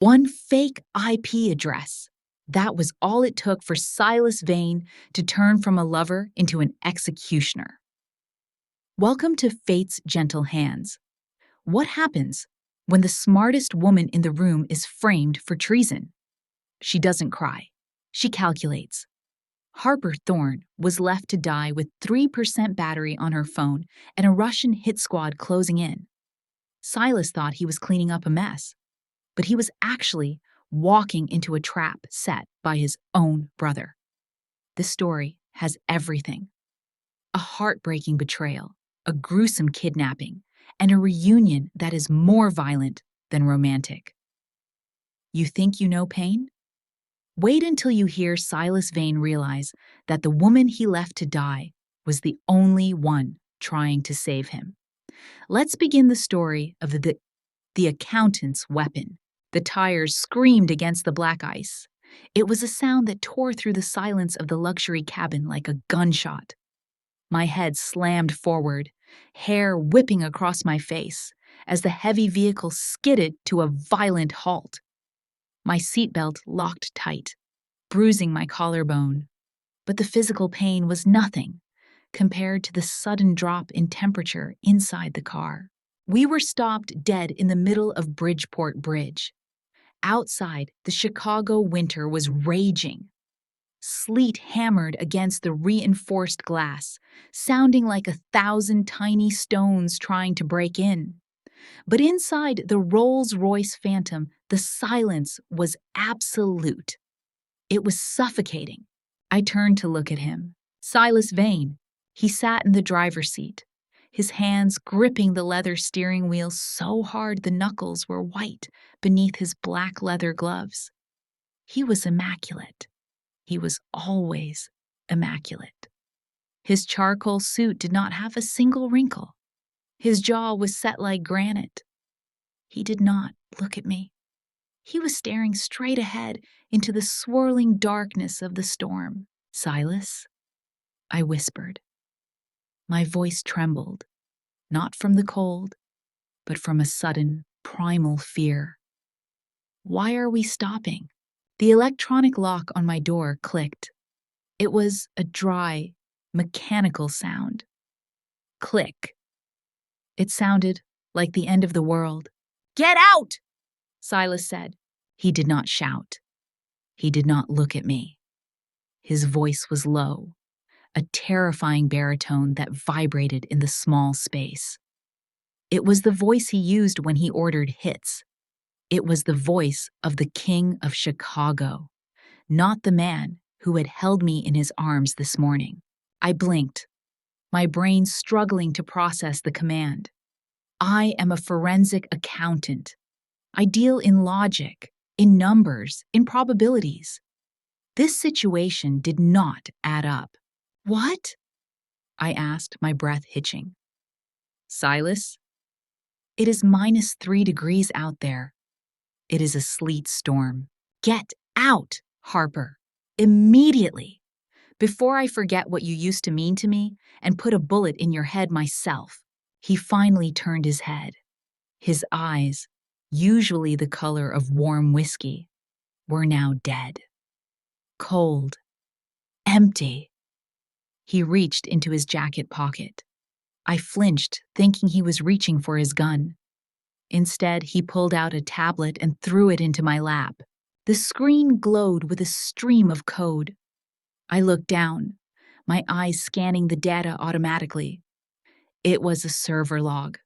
One fake IP address. That was all it took for Silas Vane to turn from a lover into an executioner. Welcome to Fate's Gentle Hands. What happens when the smartest woman in the room is framed for treason? She doesn't cry. She calculates. Harper Thorne was left to die with 3% battery on her phone and a Russian hit squad closing in. Silas thought he was cleaning up a mess, but he was actually walking into a trap set by his own brother. This story has everything: a heartbreaking betrayal, a gruesome kidnapping, and a reunion that is more violent than romantic. You think you know pain? Wait until you hear Silas Vane realize that the woman he left to die was the only one trying to save him. Let's begin the story of the accountant's weapon. The tires screamed against the black ice. It was a sound that tore through the silence of the luxury cabin like a gunshot. My head slammed forward, hair whipping across my face, as the heavy vehicle skidded to a violent halt. My seatbelt locked tight, bruising my collarbone. But the physical pain was nothing compared to the sudden drop in temperature inside the car. We were stopped dead in the middle of Bridgeport Bridge. Outside, the Chicago winter was raging. Sleet hammered against the reinforced glass, sounding like 1,000 tiny stones trying to break in. But inside the Rolls-Royce Phantom, the silence was absolute. It was suffocating. I turned to look at him. Silas Vane. He sat in the driver's seat, his hands gripping the leather steering wheel so hard the knuckles were white beneath his black leather gloves. He was immaculate. He was always immaculate. His charcoal suit did not have a single wrinkle. His jaw was set like granite. He did not look at me. He was staring straight ahead into the swirling darkness of the storm. "Silas?" I whispered. My voice trembled, not from the cold, but from a sudden, primal fear. "Why are we stopping?" The electronic lock on my door clicked. It was a dry, mechanical sound. Click. It sounded like the end of the world. "Get out!" Silas said. He did not shout. He did not look at me. His voice was low, a terrifying baritone that vibrated in the small space. It was the voice he used when he ordered hits. It was the voice of the King of Chicago, not the man who had held me in his arms this morning. I blinked, my brain struggling to process the command. I am a forensic accountant. I deal in logic, in numbers, in probabilities. This situation did not add up. "What?" I asked, my breath hitching. "Silas, it is -3 degrees out there. It is a sleet storm. Get out, Harper, immediately, before I forget what you used to mean to me and put a bullet in your head myself." He finally turned his head. His eyes, usually the color of warm whiskey, were now dead. Cold. Empty. He reached into his jacket pocket. I flinched, thinking he was reaching for his gun. Instead, he pulled out a tablet and threw it into my lap. The screen glowed with a stream of code. I looked down, my eyes scanning the data automatically. It was a server log,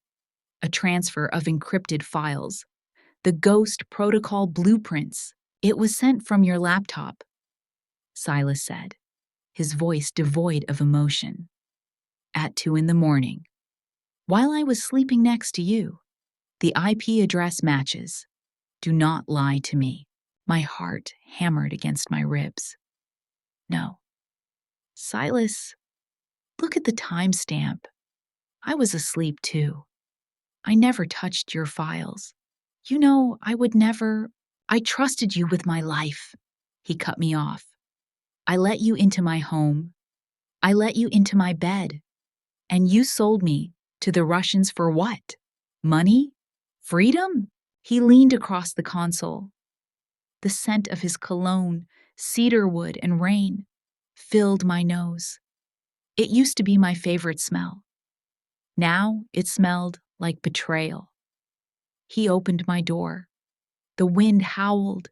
a transfer of encrypted files, the Ghost Protocol blueprints. "It was sent from your laptop," Silas said, his voice devoid of emotion. "At 2 a.m, while I was sleeping next to you. The IP address matches. Do not lie to me." My heart hammered against my ribs. "No. Silas, look at the timestamp. I was asleep too. I never touched your files. You know, I would never. I trusted you with my life." He cut me off. "I let you into my home. I let you into my bed. And you sold me to the Russians for what? Money? Freedom?" He leaned across the console, The scent of his cologne, cedarwood, and rain filled my nose. It used to be my favorite smell. Now it smelled like betrayal. He opened my door. The wind howled,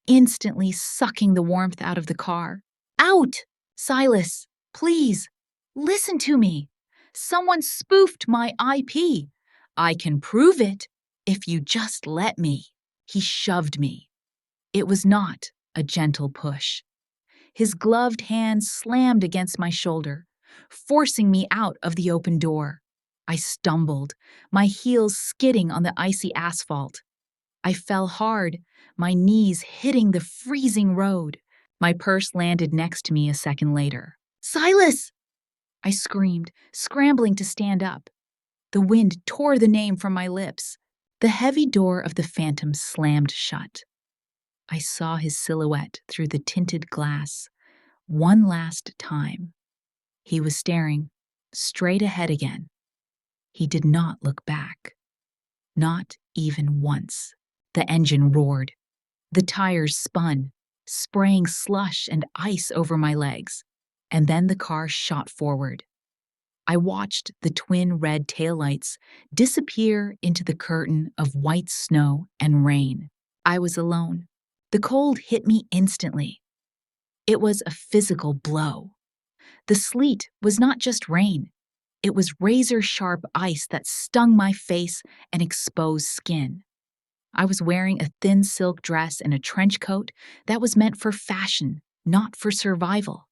instantly sucking the warmth out of the car. Out! Silas, please, listen to me. Someone spoofed my IP. I can prove it if you just let me. He shoved me. It was not a gentle push. His gloved hand slammed against my shoulder, forcing me out of the open door. I stumbled, my heels skidding on the icy asphalt. I fell hard, my knees hitting the freezing road. My purse landed next to me a second later. Silas! I screamed, scrambling to stand up. The wind tore the name from my lips. The heavy door of the Phantom slammed shut. I saw his silhouette through the tinted glass one last time. He was staring straight ahead again. He did not look back. Not even once. The engine roared. The tires spun, spraying slush and ice over my legs, and then the car shot forward. I watched the twin red taillights disappear into the curtain of white snow and rain. I was alone. The cold hit me instantly. It was a physical blow. The sleet was not just rain. It was razor-sharp ice that stung my face and exposed skin. I was wearing a thin silk dress and a trench coat that was meant for fashion, not for survival.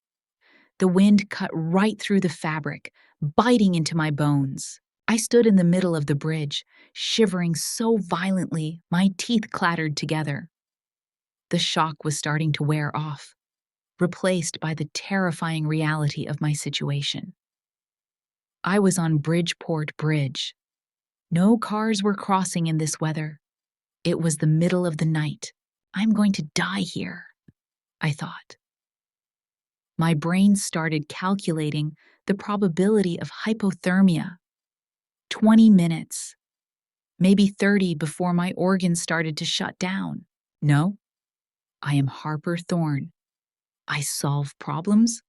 The wind cut right through the fabric, biting into my bones. I stood in the middle of the bridge, shivering so violently my teeth clattered together. The shock was starting to wear off, replaced by the terrifying reality of my situation. I was on Bridgeport Bridge. No cars were crossing in this weather. It was the middle of the night. I'm going to die here, I thought. My brain started calculating the probability of hypothermia. 20 minutes, maybe 30 before my organs started to shut down. No, I am Harper Thorne. I solve problems.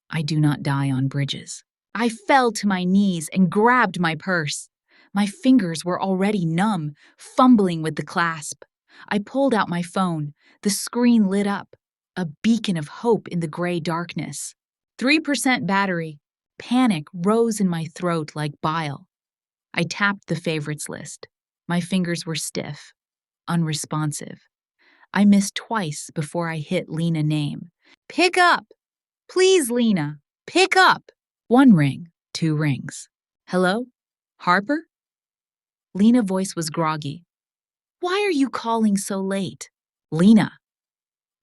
I do not die on bridges. I fell to my knees and grabbed my purse. My fingers were already numb, fumbling with the clasp. I pulled out my phone. The screen lit up, a beacon of hope in the gray darkness. 3% battery. Panic rose in my throat like bile. I tapped the favorites list. My fingers were stiff, unresponsive. I missed twice before I hit Lena name. Pick up! Please, Lena, pick up! 1 ring, 2 rings. Hello? Harper? Lena's voice was groggy. Why are you calling so late? Lena.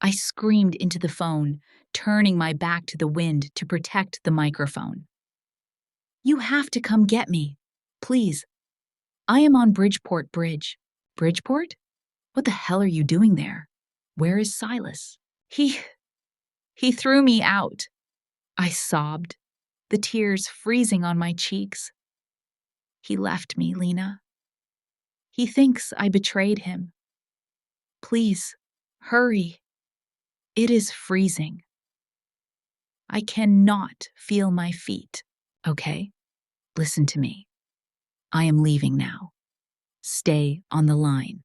I screamed into the phone, turning my back to the wind to protect the microphone. You have to come get me. Please. I am on Bridgeport Bridge. Bridgeport? What the hell are you doing there? Where is Silas? He threw me out. I sobbed, the tears freezing on my cheeks. He left me, Lena. He thinks I betrayed him. Please, hurry. It is freezing. I cannot feel my feet, okay? Listen to me. I am leaving now. Stay on the line.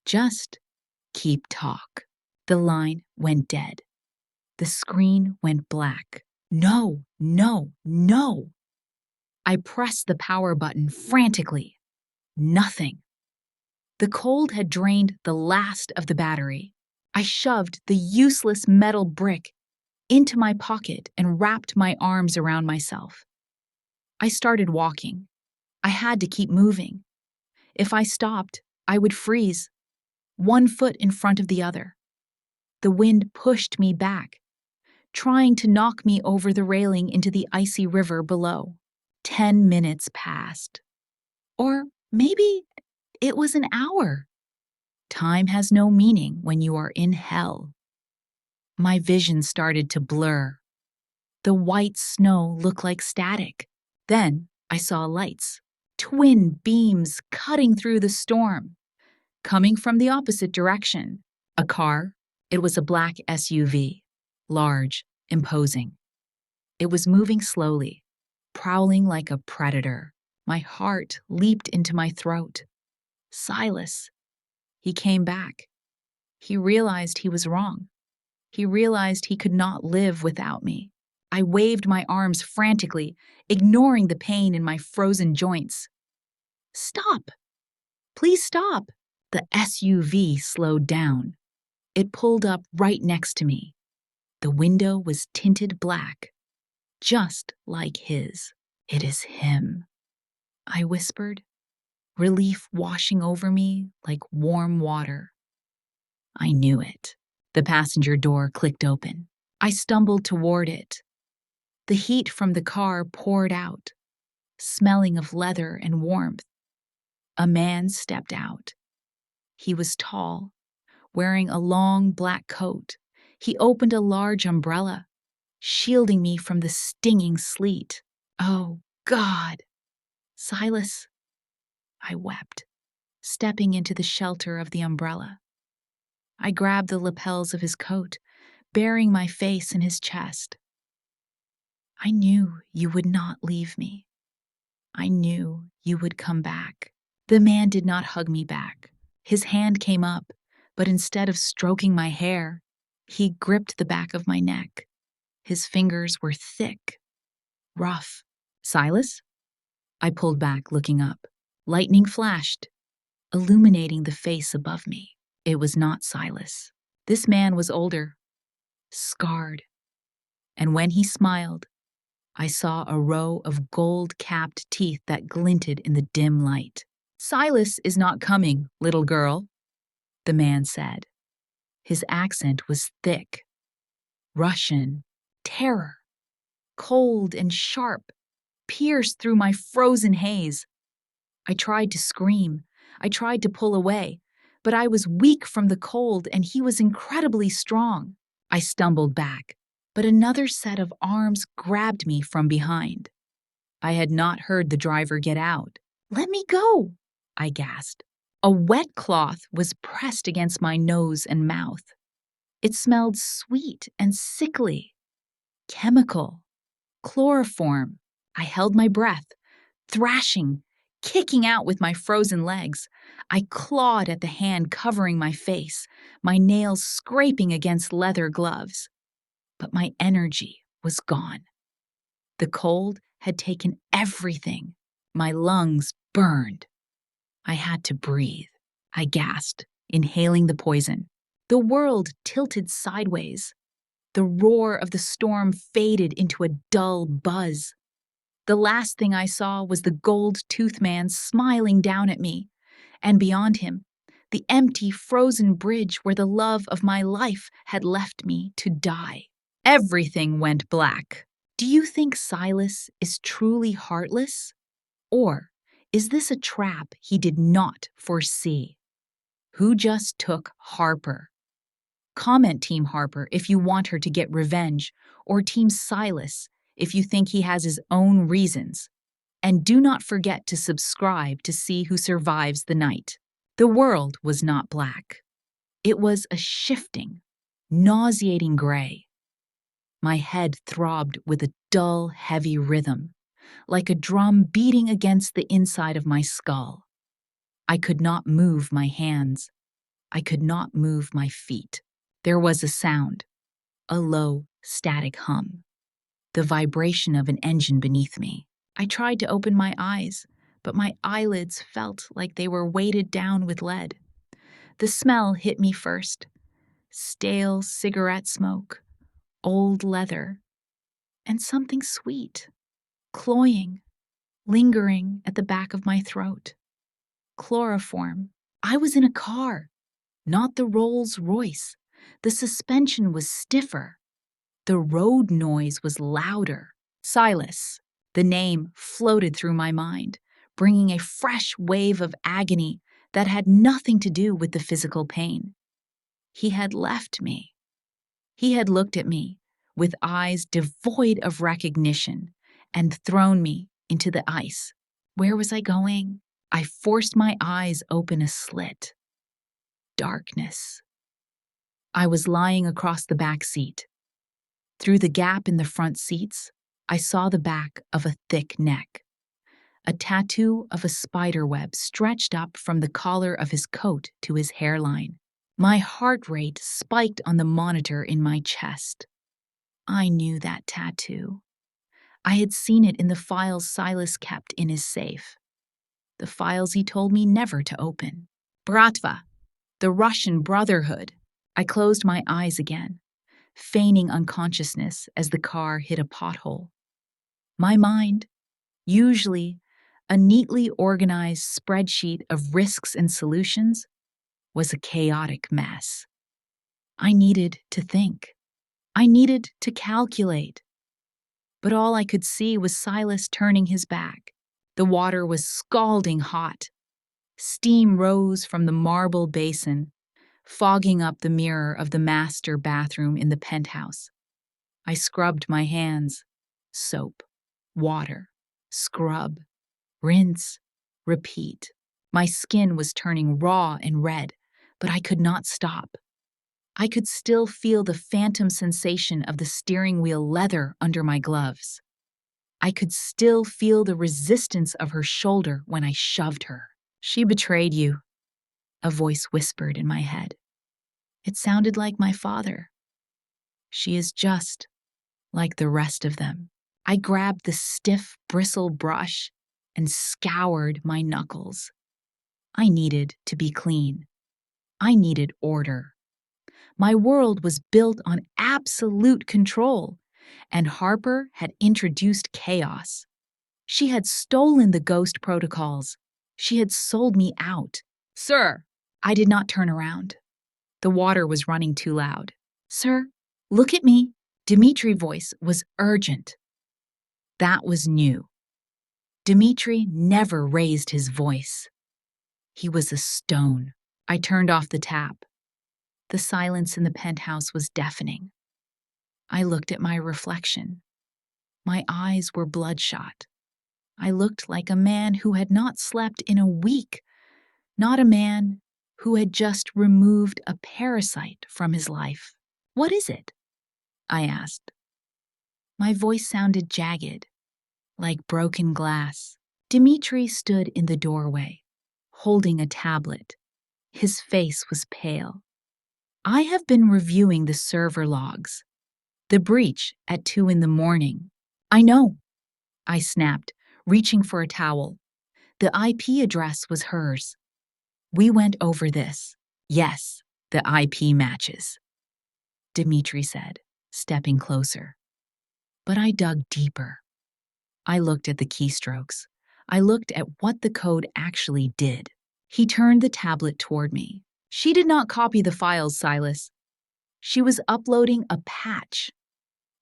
Just keep talk. The line went dead. The screen went black. No, no, no. I pressed the power button frantically. Nothing. The cold had drained the last of the battery. I shoved the useless metal brick into my pocket and wrapped my arms around myself. I started walking. I had to keep moving. If I stopped, I would freeze, 1 foot in front of the other. The wind pushed me back, trying to knock me over the railing into the icy river below. 10 minutes passed. Or maybe it was an hour. Time has no meaning when you are in hell. My vision started to blur. The white snow looked like static. Then I saw lights, twin beams cutting through the storm, coming from the opposite direction. A car. It was a black SUV, large, imposing. It was moving slowly, prowling like a predator. My heart leaped into my throat. Silas. He came back. He realized he was wrong. He realized he could not live without me. I waved my arms frantically, ignoring the pain in my frozen joints. Stop! Please stop! The SUV slowed down. It pulled up right next to me. The window was tinted black, just like his. It is him, I whispered, relief washing over me like warm water. I knew it. The passenger door clicked open. I stumbled toward it. The heat from the car poured out, smelling of leather and warmth. A man stepped out. He was tall, wearing a long black coat. He opened a large umbrella, shielding me from the stinging sleet. Oh, God! Silas, I wept, stepping into the shelter of the umbrella. I grabbed the lapels of his coat, burying my face in his chest. I knew you would not leave me. I knew you would come back. The man did not hug me back. His hand came up, but instead of stroking my hair, he gripped the back of my neck. His fingers were thick, rough. Silas? I pulled back, looking up. Lightning flashed, illuminating the face above me. It was not Silas. This man was older, scarred, and when he smiled, I saw a row of gold-capped teeth that glinted in the dim light. Silas is not coming, little girl, the man said. His accent was thick, Russian, terror, cold and sharp, pierced through my frozen haze. I tried to scream. I tried to pull away, but I was weak from the cold and he was incredibly strong. I stumbled back, but another set of arms grabbed me from behind. I had not heard the driver get out. Let me go, I gasped. A wet cloth was pressed against my nose and mouth. It smelled sweet and sickly. Chemical. Chloroform. I held my breath, thrashing, kicking out with my frozen legs. I clawed at the hand covering my face, my nails scraping against leather gloves. But my energy was gone. The cold had taken everything. My lungs burned. I had to breathe. I gasped, inhaling the poison. The world tilted sideways. The roar of the storm faded into a dull buzz. The last thing I saw was the gold-toothed man smiling down at me, and beyond him, the empty, frozen bridge where the love of my life had left me to die. Everything went black. Do you think Silas is truly heartless? Or is this a trap he did not foresee? Who just took Harper? Comment Team Harper if you want her to get revenge, or Team Silas if you think he has his own reasons. And do not forget to subscribe to see who survives the night. The world was not black. It was a shifting, nauseating gray. My head throbbed with a dull, heavy rhythm, like a drum beating against the inside of my skull. I could not move my hands. I could not move my feet. There was a sound, a low, static hum, the vibration of an engine beneath me. I tried to open my eyes, but my eyelids felt like they were weighted down with lead. The smell hit me first. Stale cigarette smoke, old leather, and something sweet, cloying, lingering at the back of my throat. Chloroform. I was in a car, not the Rolls-Royce. The suspension was stiffer. The road noise was louder. Silas. The name floated through my mind, bringing a fresh wave of agony that had nothing to do with the physical pain. He had left me. He had looked at me with eyes devoid of recognition and thrown me into the ice. Where was I going? I forced my eyes open a slit. Darkness. I was lying across the back seat. Through the gap in the front seats, I saw the back of a thick neck. A tattoo of a spider web stretched up from the collar of his coat to his hairline. My heart rate spiked on the monitor in my chest. I knew that tattoo. I had seen it in the files Silas kept in his safe. The files he told me never to open. Bratva, the Russian Brotherhood. I closed my eyes again, feigning unconsciousness as the car hit a pothole. My mind, usually a neatly organized spreadsheet of risks and solutions, was a chaotic mess. I needed to think. I needed to calculate. But all I could see was Silas turning his back. The water was scalding hot. Steam rose from the marble basin, fogging up the mirror of the master bathroom in the penthouse. I scrubbed my hands. Soap, water, scrub, rinse, repeat. My skin was turning raw and red, but I could not stop. I could still feel the phantom sensation of the steering wheel leather under my gloves. I could still feel the resistance of her shoulder when I shoved her. She betrayed you, a voice whispered in my head. It sounded like my father. She is just like the rest of them. I grabbed the stiff bristle brush and scoured my knuckles. I needed to be clean. I needed order. My world was built on absolute control, and Harper had introduced chaos. She had stolen the ghost protocols. She had sold me out. Sir! I did not turn around. The water was running too loud. Sir, look at me. Dimitri's voice was urgent. That was new. Dimitri never raised his voice. He was a stone. I turned off the tap. The silence in the penthouse was deafening. I looked at my reflection. My eyes were bloodshot. I looked like a man who had not slept in a week, not a man who had just removed a parasite from his life. What is it? I asked. My voice sounded jagged, like broken glass. Dimitri stood in the doorway, holding a tablet. His face was pale. I have been reviewing the server logs. The breach at 2 a.m. I know, I snapped, reaching for a towel. The IP address was hers. We went over this. Yes, the IP matches, Dimitri said, stepping closer. But I dug deeper. I looked at the keystrokes. I looked at what the code actually did. He turned the tablet toward me. She did not copy the files, Silas. She was uploading a patch.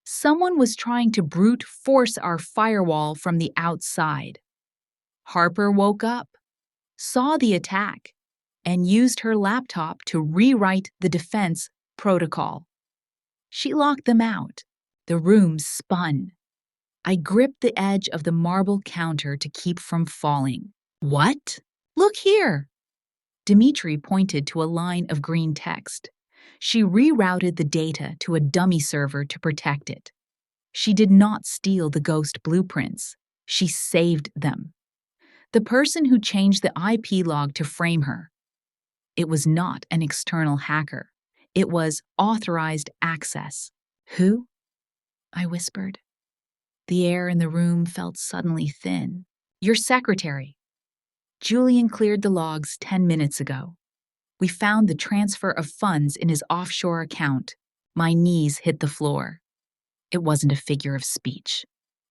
Someone was trying to brute force our firewall from the outside. Harper woke up, saw the attack, and used her laptop to rewrite the defense protocol. She locked them out. The room spun. I gripped the edge of the marble counter to keep from falling. What? Look here! Dimitri pointed to a line of green text. She rerouted the data to a dummy server to protect it. She did not steal the ghost blueprints. She saved them. The person who changed the IP log to frame her. It was not an external hacker. It was authorized access. Who? I whispered. The air in the room felt suddenly thin. Your secretary. Julian cleared the logs 10 minutes ago. We found the transfer of funds in his offshore account. My knees hit the floor. It wasn't a figure of speech.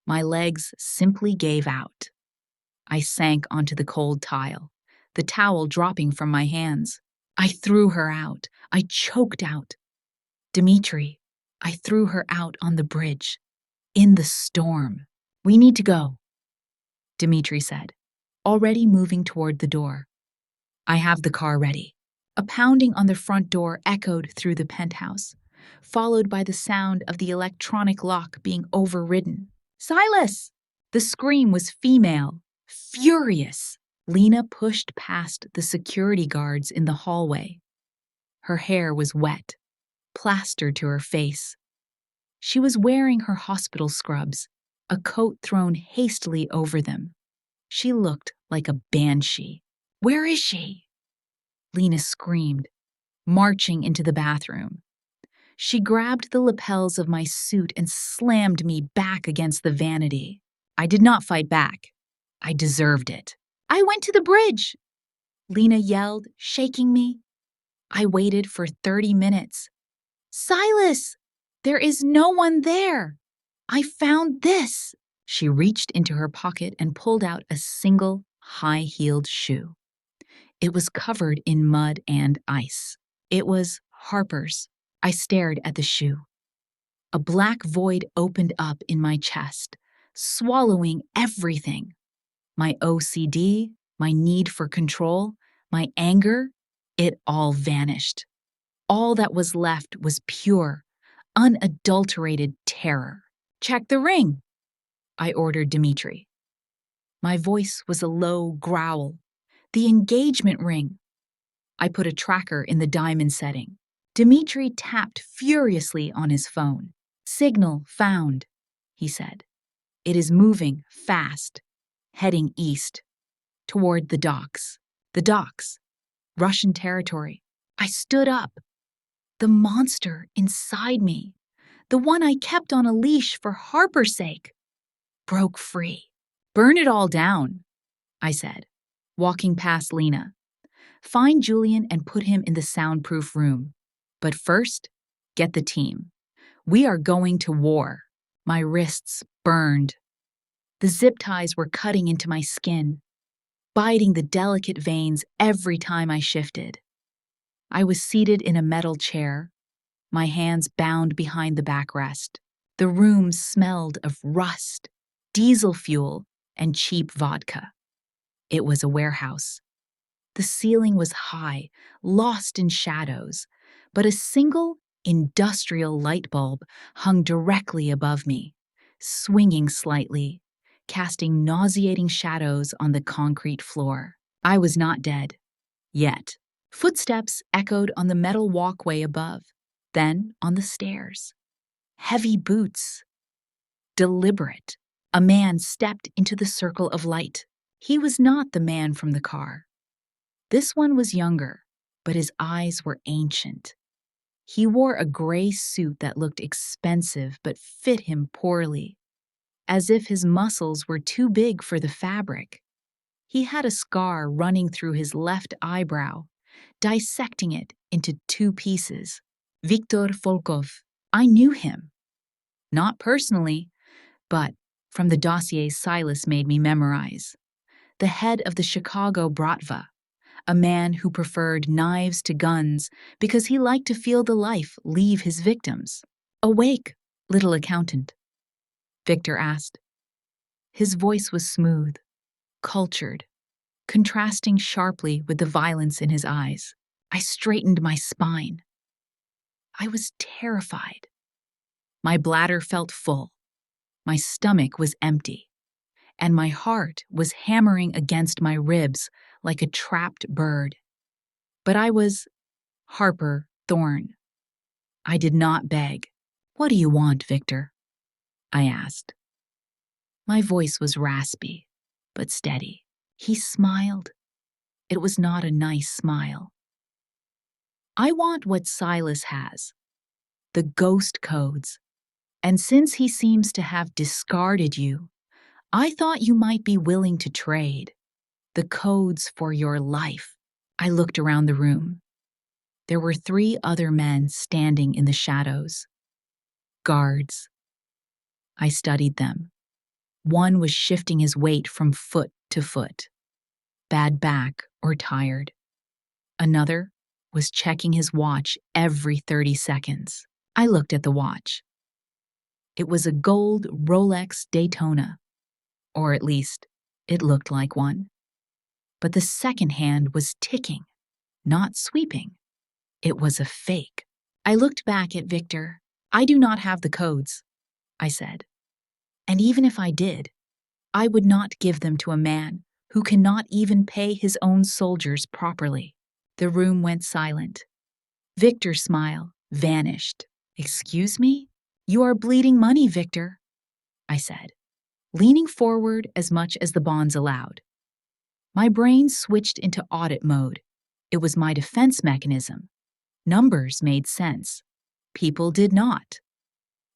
My legs simply gave out. I sank onto the cold tile, the towel dropping from my hands. I threw her out. I choked out. Dimitri, I threw her out on the bridge. In the storm. We need to go, Dimitri said, already moving toward the door. I have the car ready. A pounding on the front door echoed through the penthouse, followed by the sound of the electronic lock being overridden. Silas! The scream was female, furious. Lena pushed past the security guards in the hallway. Her hair was wet. plastered to her face. She was wearing her hospital scrubs, a coat thrown hastily over them. She looked like a banshee. "Where is she?" Lena screamed, marching into the bathroom. She grabbed the lapels of my suit and slammed me back against the vanity. I did not fight back. I deserved it. "I went to the bridge," Lena yelled, shaking me. I waited for 30 minutes. "Silas, there is no one there. I found this." She reached into her pocket and pulled out a single high-heeled shoe. It was covered in mud and ice. It was Harper's. I stared at the shoe. A black void opened up in my chest, swallowing everything. My OCD, my need for control, my anger, it all vanished. All that was left was pure, unadulterated terror. "Check the ring," I ordered Dmitri. My voice was a low growl. "The engagement ring." I put a tracker in the diamond setting. Dmitri tapped furiously on his phone. "Signal found," he said. "It is moving fast, heading east, toward the docks." The docks. Russian territory. I stood up. The monster inside me, the one I kept on a leash for Harper's sake, broke free. "Burn it all down," I said, walking past Lena. "Find Julian and put him in the soundproof room. But first, get the team. We are going to war." My wrists burned. The zip ties were cutting into my skin, biting the delicate veins every time I shifted. I was seated in a metal chair, my hands bound behind the backrest. The room smelled of rust, diesel fuel, and cheap vodka. It was a warehouse. The ceiling was high, lost in shadows, but a single industrial light bulb hung directly above me, swinging slightly, casting nauseating shadows on the concrete floor. I was not dead. Yet. Footsteps echoed on the metal walkway above, then on the stairs. Heavy boots. Deliberate. A man stepped into the circle of light. He was not the man from the car. This one was younger, but his eyes were ancient. He wore a gray suit that looked expensive but fit him poorly, as if his muscles were too big for the fabric. He had a scar running through his left eyebrow, dissecting it into 2 pieces. Viktor Volkov. I knew him. Not personally, but from the dossiers Silas made me memorize. The head of the Chicago Bratva, a man who preferred knives to guns because he liked to feel the life leave his victims. "Awake, little accountant?" Victor asked. His voice was smooth, cultured, contrasting sharply with the violence in his eyes. I straightened my spine. I was terrified. My bladder felt full. My stomach was empty, and my heart was hammering against my ribs like a trapped bird. But I was Harper Thorne. I did not beg. "What do you want, Victor?" I asked. My voice was raspy, but steady. He smiled. It was not a nice smile. "I want what Silas has, the ghost codes. And since he seems to have discarded you, I thought you might be willing to trade the codes for your life." I looked around the room. There were 3 other men standing in the shadows. Guards. I studied them. One was shifting his weight from foot to foot, bad back or tired. Another was checking his watch every 30 seconds. I looked at the watch. It was a gold Rolex Daytona, or at least, it looked like one. But the second hand was ticking, not sweeping. It was a fake. I looked back at Victor. "I do not have the codes," I said. "And even if I did, I would not give them to a man who cannot even pay his own soldiers properly." The room went silent. Victor's smile, vanished. "Excuse me? You are bleeding money, Victor," I said, leaning forward as much as the bonds allowed. My brain switched into audit mode. It was my defense mechanism. Numbers made sense. People did not.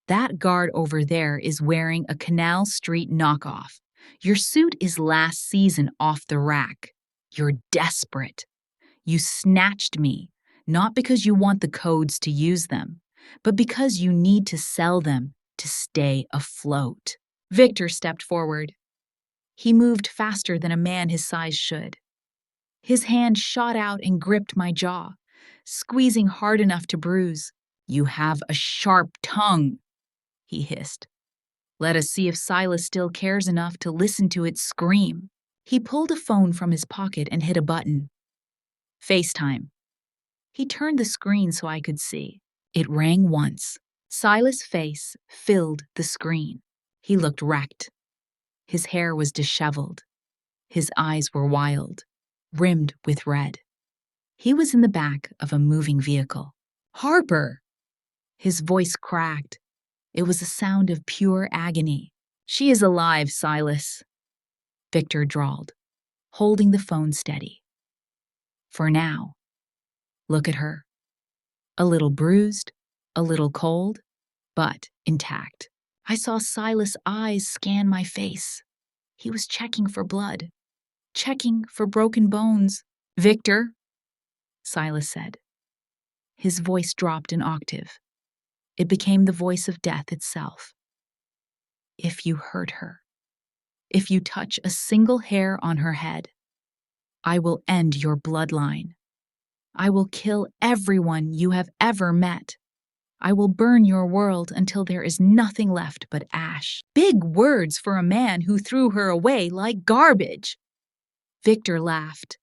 That guard over there is wearing a Canal Street knockoff. Your suit is last season off the rack. You're desperate. You snatched me, not because you want the codes to use them, but because you need to sell them to stay afloat. Victor stepped forward. He moved faster than a man his size should. His hand shot out and gripped my jaw, squeezing hard enough to bruise. "You have a sharp tongue," he hissed. "Let us see if Silas still cares enough to listen to it scream." He pulled a phone from his pocket and hit a button. FaceTime. He turned the screen so I could see. It rang once. Silas' face filled the screen. He looked wrecked. His hair was disheveled. His eyes were wild, rimmed with red. He was in the back of a moving vehicle. "Harper!" His voice cracked. It was a sound of pure agony. "She is alive, Silas," Victor drawled, holding the phone steady. "For now. Look at her. A little bruised, a little cold, but intact." I saw Silas' eyes scan my face. He was checking for blood, checking for broken bones. "Victor," Silas said. His voice dropped an octave. It became the voice of death itself. "If you hurt her, if you touch a single hair on her head, I will end your bloodline. I will kill everyone you have ever met. I will burn your world until there is nothing left but ash." Big words for a man who threw her away like garbage. Victor laughed.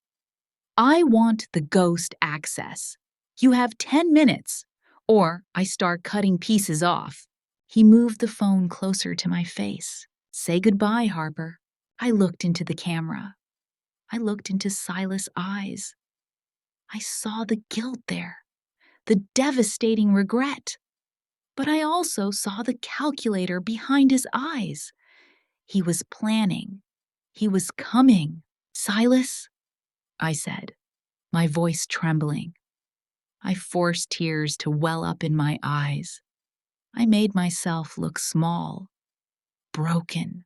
"I want the ghost access. You have 10 minutes, or I start cutting pieces off." He moved the phone closer to my face. "Say goodbye, Harper." I looked into the camera. I looked into Silas' eyes. I saw the guilt there, the devastating regret. But I also saw the calculator behind his eyes. He was planning. He was coming. "Silas," I said, my voice trembling. I forced tears to well up in my eyes. I made myself look small, broken.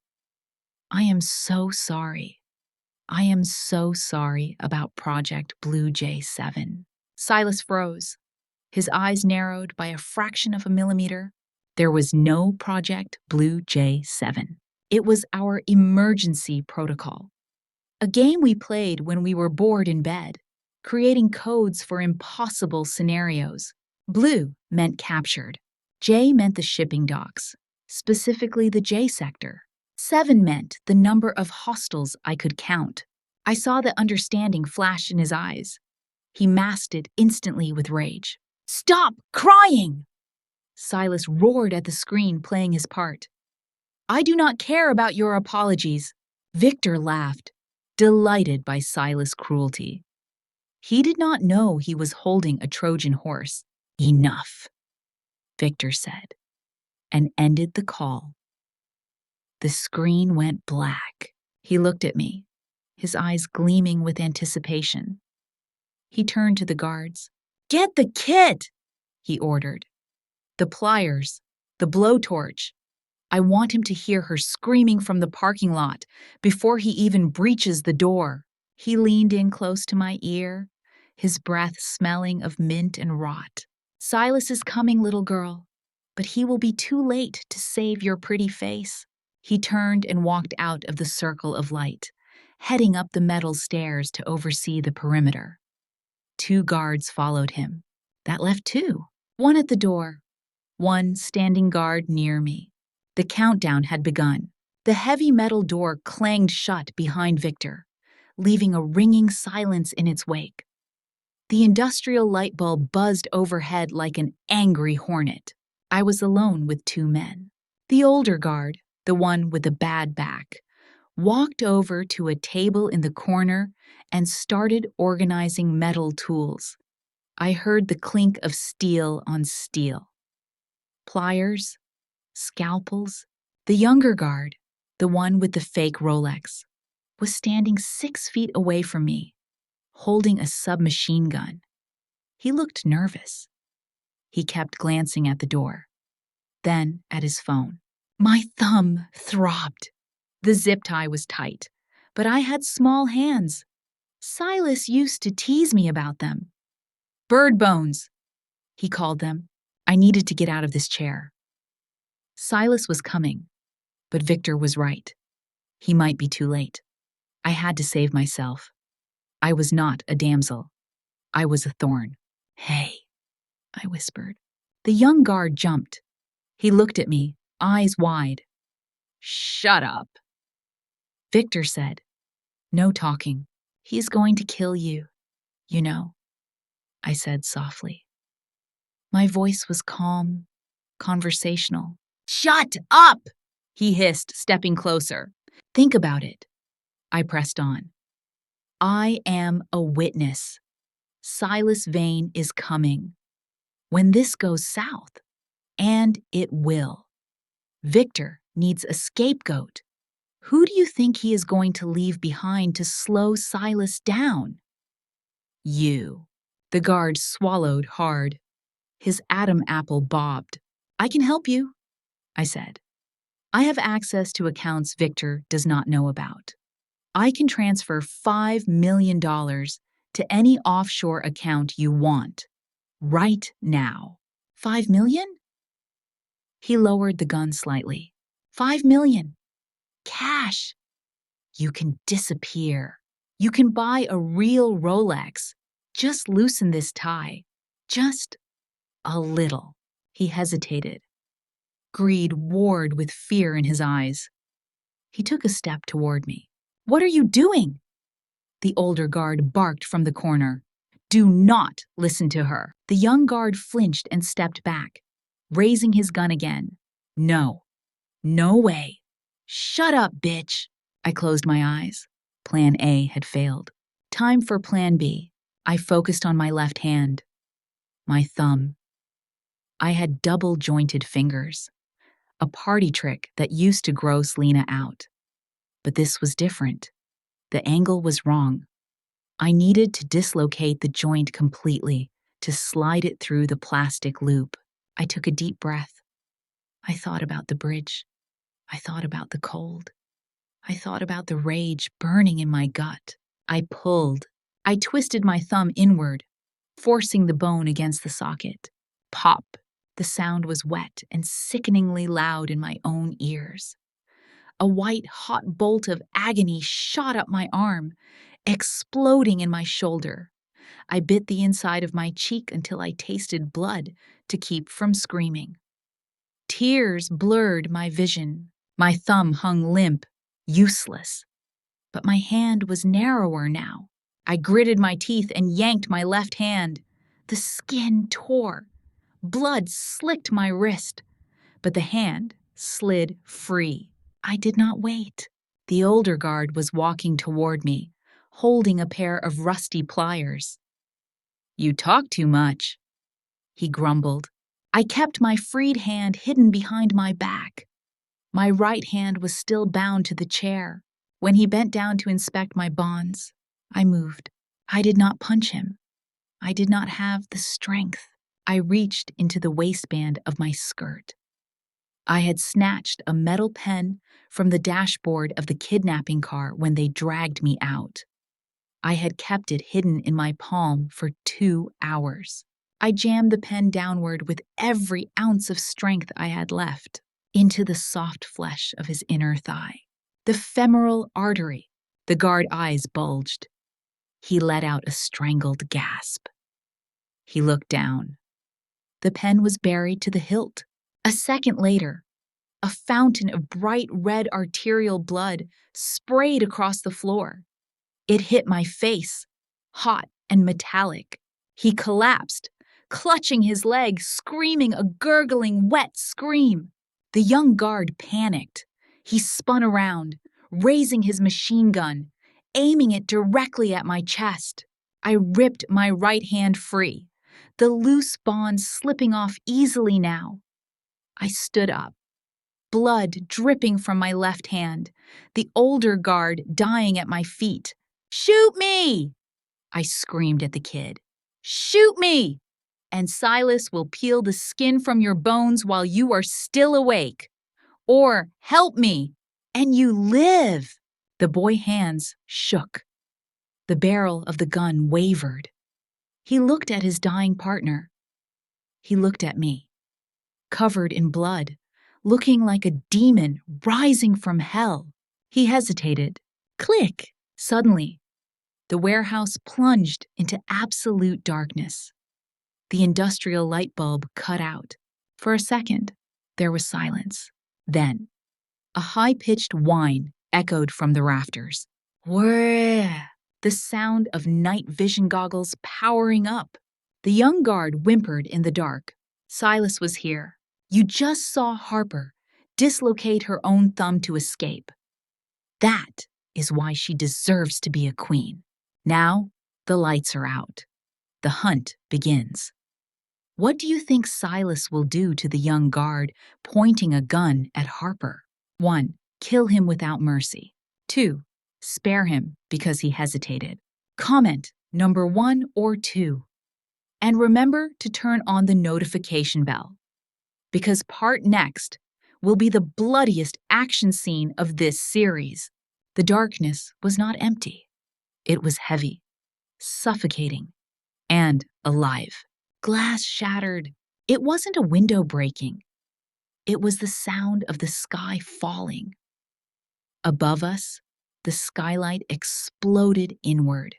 "I am so sorry. I am so sorry about Project Blue Jay 7. Silas froze. His eyes narrowed by a fraction of a millimeter. There was no Project Blue Jay 7. It was our emergency protocol. A game we played when we were bored in bed, creating codes for impossible scenarios. Blue meant captured. J meant the shipping docks, specifically the J sector. 7 meant the number of hostiles I could count. I saw the understanding flash in his eyes. He masked it instantly with rage. "Stop crying!" Silas roared at the screen, playing his part. "I do not care about your apologies." Victor laughed, delighted by Silas' cruelty. He did not know he was holding a Trojan horse. "Enough," Victor said, and ended the call. The screen went black. He looked at me, his eyes gleaming with anticipation. He turned to the guards. "Get the kit," he ordered. "The pliers, the blowtorch. I want him to hear her screaming from the parking lot before he even breaches the door." He leaned in close to my ear, his breath smelling of mint and rot. "Silas is coming, little girl, but he will be too late to save your pretty face." He turned and walked out of the circle of light, heading up the metal stairs to oversee the perimeter. 2 guards followed him. That left 2. One at the door, one standing guard near me. The countdown had begun. The heavy metal door clanged shut behind Victor, leaving a ringing silence in its wake. The industrial light bulb buzzed overhead like an angry hornet. I was alone with 2 men. The older guard, the one with the bad back, walked over to a table in the corner and started organizing metal tools. I heard the clink of steel on steel. Pliers, scalpels. The younger guard, the one with the fake Rolex, was standing 6 feet away from me, holding a submachine gun. He looked nervous. He kept glancing at the door, then at his phone. My thumb throbbed. The zip tie was tight, but I had small hands. Silas used to tease me about them. Bird bones, he called them. I needed to get out of this chair. Silas was coming, but Victor was right. He might be too late. I had to save myself. I was not a damsel. I was a thorn. Hey, I whispered. The young guard jumped. He looked at me, eyes wide. Shut up. Victor said, no talking. He is going to kill you, you know, I said softly. My voice was calm, conversational. Shut up, he hissed, stepping closer. Think about it. I pressed on. I am a witness. Silas Vane is coming. When this goes south, and it will, Victor needs a scapegoat. Who do you think he is going to leave behind to slow Silas down? You. The guard swallowed hard. His Adam apple bobbed. I can help you, I said. I have access to accounts Victor does not know about. I can transfer $5 million to any offshore account you want, right now. 5 million? He lowered the gun slightly. 5 million. Cash. You can disappear. You can buy a real Rolex. Just loosen this tie. Just a little. He hesitated. Greed warred with fear in his eyes. He took a step toward me. What are you doing? The older guard barked from the corner. Do not listen to her. The young guard flinched and stepped back, raising his gun again. No. No way. Shut up, bitch. I closed my eyes. Plan A had failed. Time for Plan B. I focused on my left hand. My thumb. I had double-jointed fingers, a party trick that used to gross Lena out. But this was different. The angle was wrong. I needed to dislocate the joint completely, to slide it through the plastic loop. I took a deep breath. I thought about the bridge. I thought about the cold. I thought about the rage burning in my gut. I pulled. I twisted my thumb inward, forcing the bone against the socket. Pop! The sound was wet and sickeningly loud in my own ears. A white, hot bolt of agony shot up my arm, exploding in my shoulder. I bit the inside of my cheek until I tasted blood to keep from screaming. Tears blurred my vision. My thumb hung limp, useless. But my hand was narrower now. I gritted my teeth and yanked my left hand. The skin tore. Blood slicked my wrist, but the hand slid free. I did not wait. The older guard was walking toward me, holding a pair of rusty pliers. You talk too much, he grumbled. I kept my freed hand hidden behind my back. My right hand was still bound to the chair. When he bent down to inspect my bonds, I moved. I did not punch him. I did not have the strength. I reached into the waistband of my skirt. I had snatched a metal pen from the dashboard of the kidnapping car when they dragged me out. I had kept it hidden in my palm for 2 hours. I jammed the pen downward with every ounce of strength I had left into the soft flesh of his inner thigh. The femoral artery. The guard eyes bulged. He let out a strangled gasp. He looked down. The pen was buried to the hilt. A second later, a fountain of bright red arterial blood sprayed across the floor. It hit my face, hot and metallic. He collapsed, clutching his leg, screaming a gurgling, wet scream. The young guard panicked. He spun around, raising his machine gun, aiming it directly at my chest. I ripped my right hand free. the loose bonds slipping off easily now. I stood up, blood dripping from my left hand, the older guard dying at my feet. "Shoot me!" I screamed at the kid. "Shoot me! And Silas will peel the skin from your bones while you are still awake. Or help me, and you live." The boy's hands shook. The barrel of the gun wavered. He looked at his dying partner. He looked at me, covered in blood, looking like a demon rising from hell. He hesitated. Click! Suddenly, the warehouse plunged into absolute darkness. The industrial light bulb cut out. For a second, there was silence. Then, a high-pitched whine echoed from the rafters. Whirr! The sound of night vision goggles powering up. The young guard whimpered in the dark. Silas was here. You just saw Harper dislocate her own thumb to escape. That is why she deserves to be a queen. Now, the lights are out. The hunt begins. What do you think Silas will do to the young guard pointing a gun at Harper? 1. Kill him without mercy. 2. Spare him because he hesitated. Comment number 1 or 2. And remember to turn on the notification bell, because part next will be the bloodiest action scene of this series. The darkness was not empty. It was heavy, suffocating, and alive. Glass shattered. It wasn't a window breaking. It was the sound of the sky falling. Above us, the skylight exploded inward.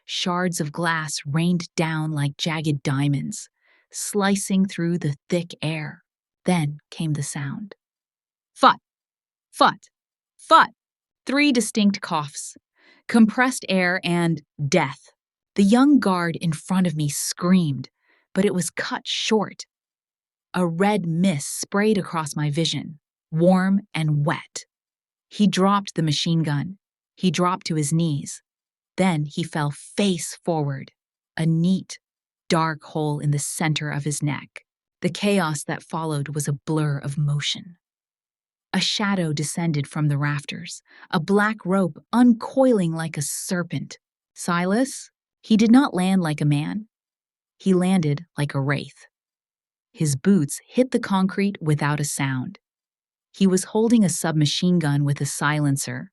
Shards of glass rained down like jagged diamonds, slicing through the thick air. Then came the sound. Fut! Fut! Fut! 3 distinct coughs, compressed air, and death. The young guard in front of me screamed, but it was cut short. A red mist sprayed across my vision, warm and wet. He dropped the machine gun. He dropped to his knees. Then he fell face forward, a neat, dark hole in the center of his neck. The chaos that followed was a blur of motion. A shadow descended from the rafters, a black rope uncoiling like a serpent. Silas? He did not land like a man. He landed like a wraith. His boots hit the concrete without a sound. He was holding a submachine gun with a silencer,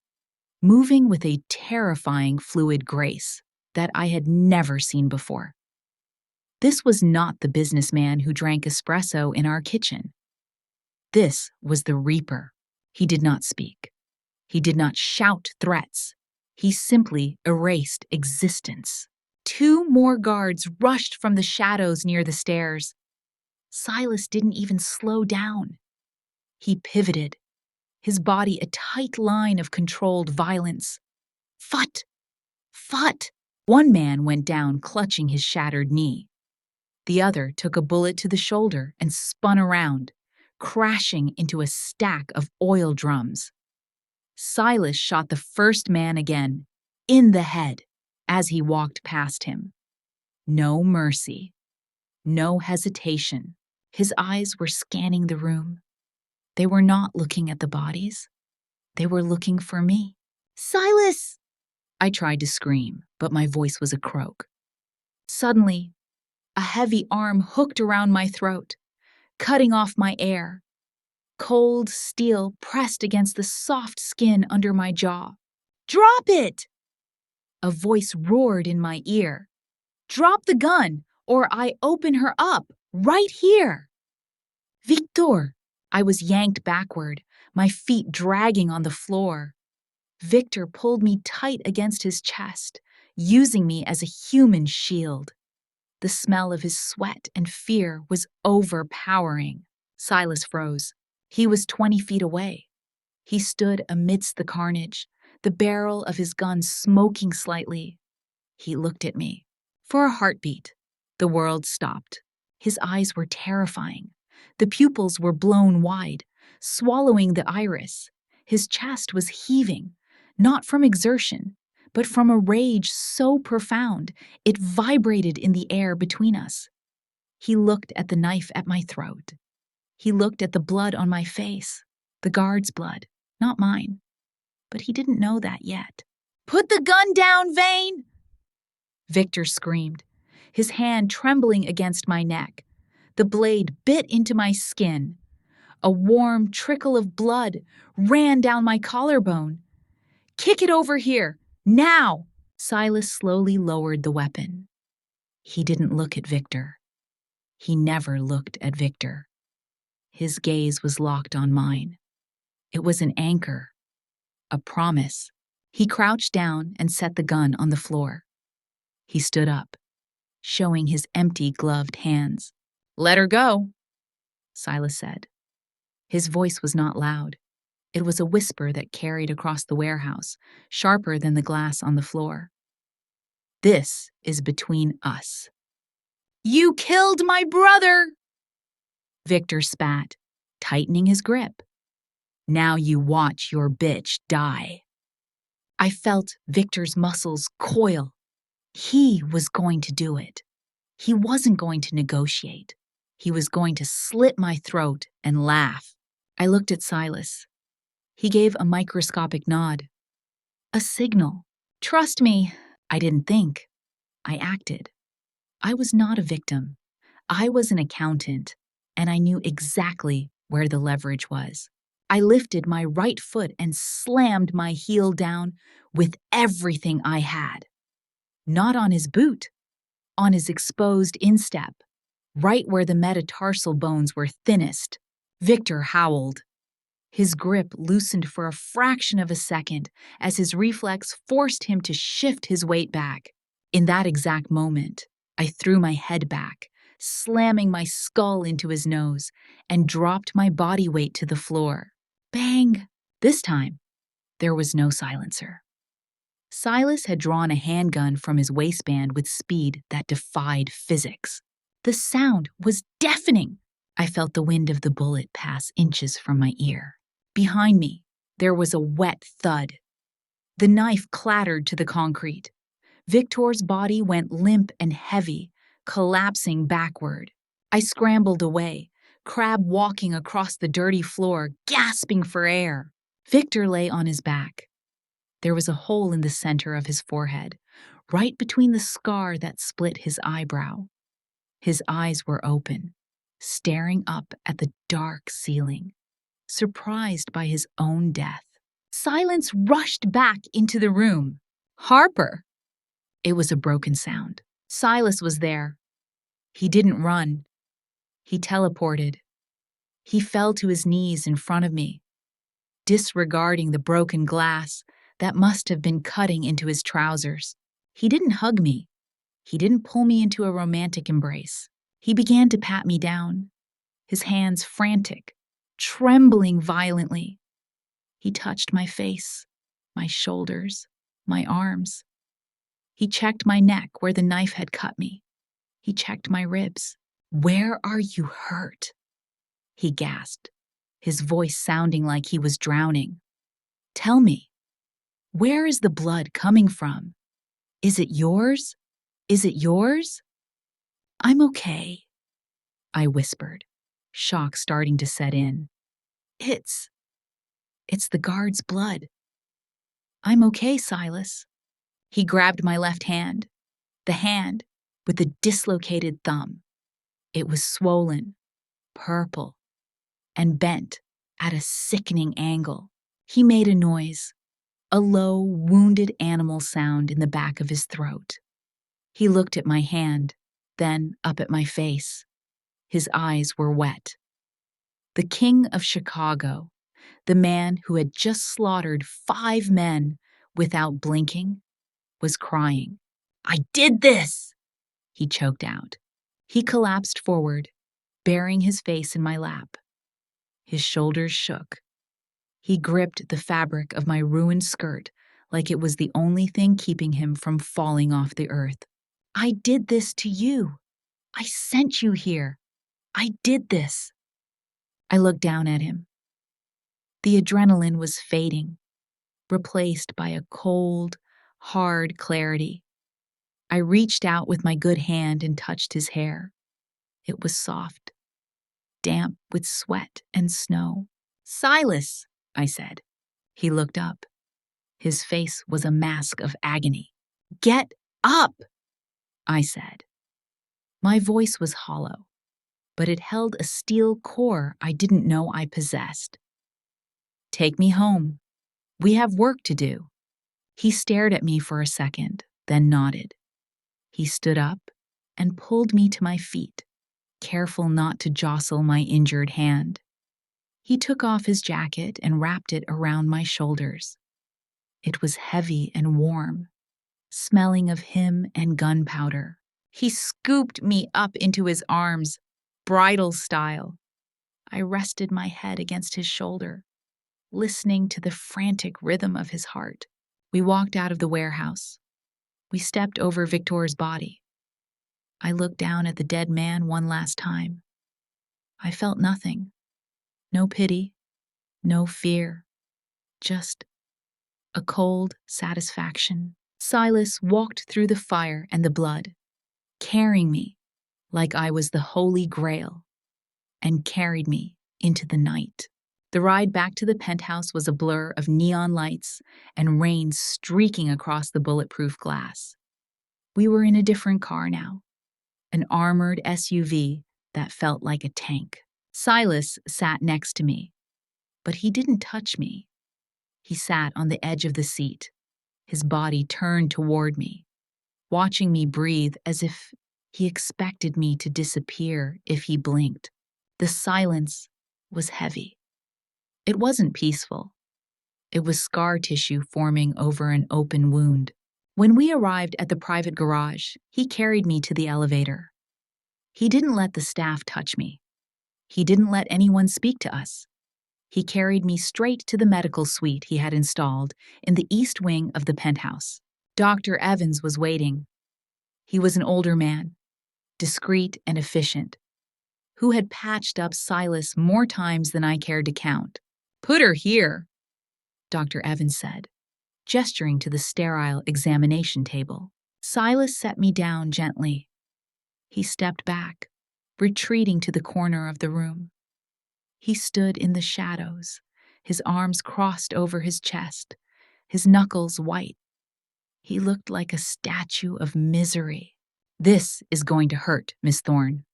moving with a terrifying fluid grace that I had never seen before. This was not the businessman who drank espresso in our kitchen. This was the Reaper. He did not speak. He did not shout threats. He simply erased existence. 2 more guards rushed from the shadows near the stairs. Silas didn't even slow down. He pivoted, his body a tight line of controlled violence. Fut! Fut! 1 man went down clutching his shattered knee. The other took a bullet to the shoulder and spun around, crashing into a stack of oil drums. Silas shot the first man again, in the head, as he walked past him. No mercy. No hesitation. His eyes were scanning the room. They were not looking at the bodies. They were looking for me. Silas! I tried to scream, but my voice was a croak. Suddenly, a heavy arm hooked around my throat, cutting off my air. Cold steel pressed against the soft skin under my jaw. Drop it! A voice roared in my ear. Drop the gun, or I open her up, right here. Victor! I was yanked backward, my feet dragging on the floor. Victor pulled me tight against his chest, using me as a human shield. The smell of his sweat and fear was overpowering. Silas froze. He was 20 feet away. He stood amidst the carnage, the barrel of his gun smoking slightly. He looked at me. For a heartbeat, the world stopped. His eyes were terrifying. The pupils were blown wide, swallowing the iris. His chest was heaving, not from exertion, but from a rage so profound it vibrated in the air between us. He looked at the knife at my throat. He looked at the blood on my face, the guard's blood, not mine. But he didn't know that yet. "Put the gun down, Vane!" Victor screamed, his hand trembling against my neck. The blade bit into my skin. A warm trickle of blood ran down my collarbone. "Kick it over here, now!" Silas slowly lowered the weapon. He didn't look at Victor. He never looked at Victor. His gaze was locked on mine. It was an anchor, a promise. He crouched down and set the gun on the floor. He stood up, showing his empty gloved hands. "Let her go," Silas said. His voice was not loud. It was a whisper that carried across the warehouse, sharper than the glass on the floor. "This is between us." "You killed my brother!" Victor spat, tightening his grip. "Now you watch your bitch die." I felt Victor's muscles coil. He was going to do it. He wasn't going to negotiate. He was going to slit my throat and laugh. I looked at Silas. He gave a microscopic nod. A signal. "Trust me." I didn't think. I acted. I was not a victim. I was an accountant, and I knew exactly where the leverage was. I lifted my right foot and slammed my heel down with everything I had. Not on his boot, on his exposed instep, right where the metatarsal bones were thinnest. Victor howled. His grip loosened for a fraction of a second as his reflex forced him to shift his weight back. In that exact moment, I threw my head back, slamming my skull into his nose, and dropped my body weight to the floor. Bang! This time, there was no silencer. Silas had drawn a handgun from his waistband with speed that defied physics. The sound was deafening. I felt the wind of the bullet pass inches from my ear. Behind me, there was a wet thud. The knife clattered to the concrete. Victor's body went limp and heavy, collapsing backward. I scrambled away, crab walking across the dirty floor, gasping for air. Victor lay on his back. There was a hole in the center of his forehead, right between the scar that split his eyebrow. His eyes were open, staring up at the dark ceiling, surprised by his own death. Silence rushed back into the room. "Harper!" It was a broken sound. Silas was there. He didn't run. He teleported. He fell to his knees in front of me, disregarding the broken glass that must have been cutting into his trousers. He didn't hug me. He didn't pull me into a romantic embrace. He began to pat me down, his hands frantic, trembling violently. He touched my face, my shoulders, my arms. He checked my neck where the knife had cut me. He checked my ribs. "Where are you hurt?" he gasped, his voice sounding like he was drowning. "Tell me, where is the blood coming from? Is it yours? Is it yours?" "I'm okay," I whispered, shock starting to set in. It's the guard's blood." "I'm okay, Silas." He grabbed my left hand, the hand with the dislocated thumb. It was swollen, purple, and bent at a sickening angle. He made a noise, a low, wounded animal sound in the back of his throat. He looked at my hand, then up at my face. His eyes were wet. The king of Chicago, the man who had just slaughtered 5 men without blinking, was crying. "I did this!" he choked out. He collapsed forward, burying his face in my lap. His shoulders shook. He gripped the fabric of my ruined skirt like it was the only thing keeping him from falling off the earth. "I did this to you. I sent you here. I did this." I looked down at him. The adrenaline was fading, replaced by a cold, hard clarity. I reached out with my good hand and touched his hair. It was soft, damp with sweat and snow. "Silas," I said. He looked up. His face was a mask of agony. "Get up," I said. My voice was hollow, but it held a steel core I didn't know I possessed. "Take me home. We have work to do." He stared at me for a second, then nodded. He stood up and pulled me to my feet, careful not to jostle my injured hand. He took off his jacket and wrapped it around my shoulders. It was heavy and warm, smelling of him and gunpowder. He scooped me up into his arms, bridal style. I rested my head against his shoulder, listening to the frantic rhythm of his heart. We walked out of the warehouse. We stepped over Victor's body. I looked down at the dead man one last time. I felt nothing. No pity, no fear, just a cold satisfaction. Silas walked through the fire and the blood, carrying me like I was the Holy Grail, and carried me into the night. The ride back to the penthouse was a blur of neon lights and rain streaking across the bulletproof glass. We were in a different car now, an armored SUV that felt like a tank. Silas sat next to me, but he didn't touch me. He sat on the edge of the seat, his body turned toward me, watching me breathe as if he expected me to disappear if he blinked. The silence was heavy. It wasn't peaceful. It was scar tissue forming over an open wound. When we arrived at the private garage, he carried me to the elevator. He didn't let the staff touch me. He didn't let anyone speak to us. He carried me straight to the medical suite he had installed in the east wing of the penthouse. Dr. Evans was waiting. He was an older man, discreet and efficient, who had patched up Silas more times than I cared to count. "Put her here," Dr. Evans said, gesturing to the sterile examination table. Silas set me down gently. He stepped back, retreating to the corner of the room. He stood in the shadows, his arms crossed over his chest, his knuckles white. He looked like a statue of misery. "This is going to hurt, Miss Thorne,"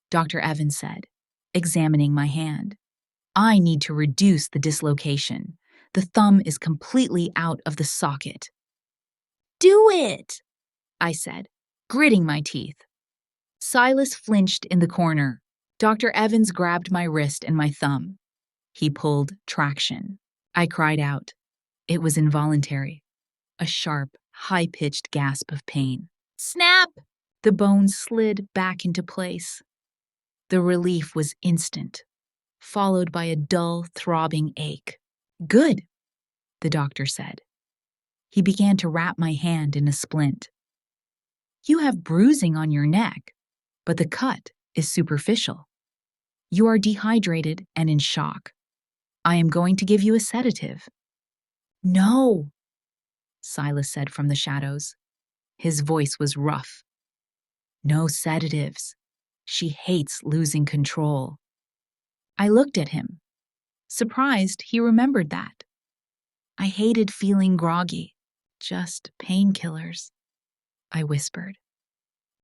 Dr. Evans said, examining my hand. "I need to reduce the dislocation. The thumb is completely out of the socket." "Do it," I said, gritting my teeth. Silas flinched in the corner. Dr. Evans grabbed my wrist and my thumb. He pulled traction. I cried out. It was involuntary. A sharp, high-pitched gasp of pain. Snap! The bone slid back into place. The relief was instant, followed by a dull, throbbing ache. "Good," the doctor said. He began to wrap my hand in a splint. "You have bruising on your neck, but the cut is superficial. You are dehydrated and in shock. I am going to give you a sedative." "No," Silas said from the shadows. His voice was rough. "No sedatives. She hates losing control." I looked at him, surprised he remembered that. "I hated feeling groggy. Just painkillers," I whispered.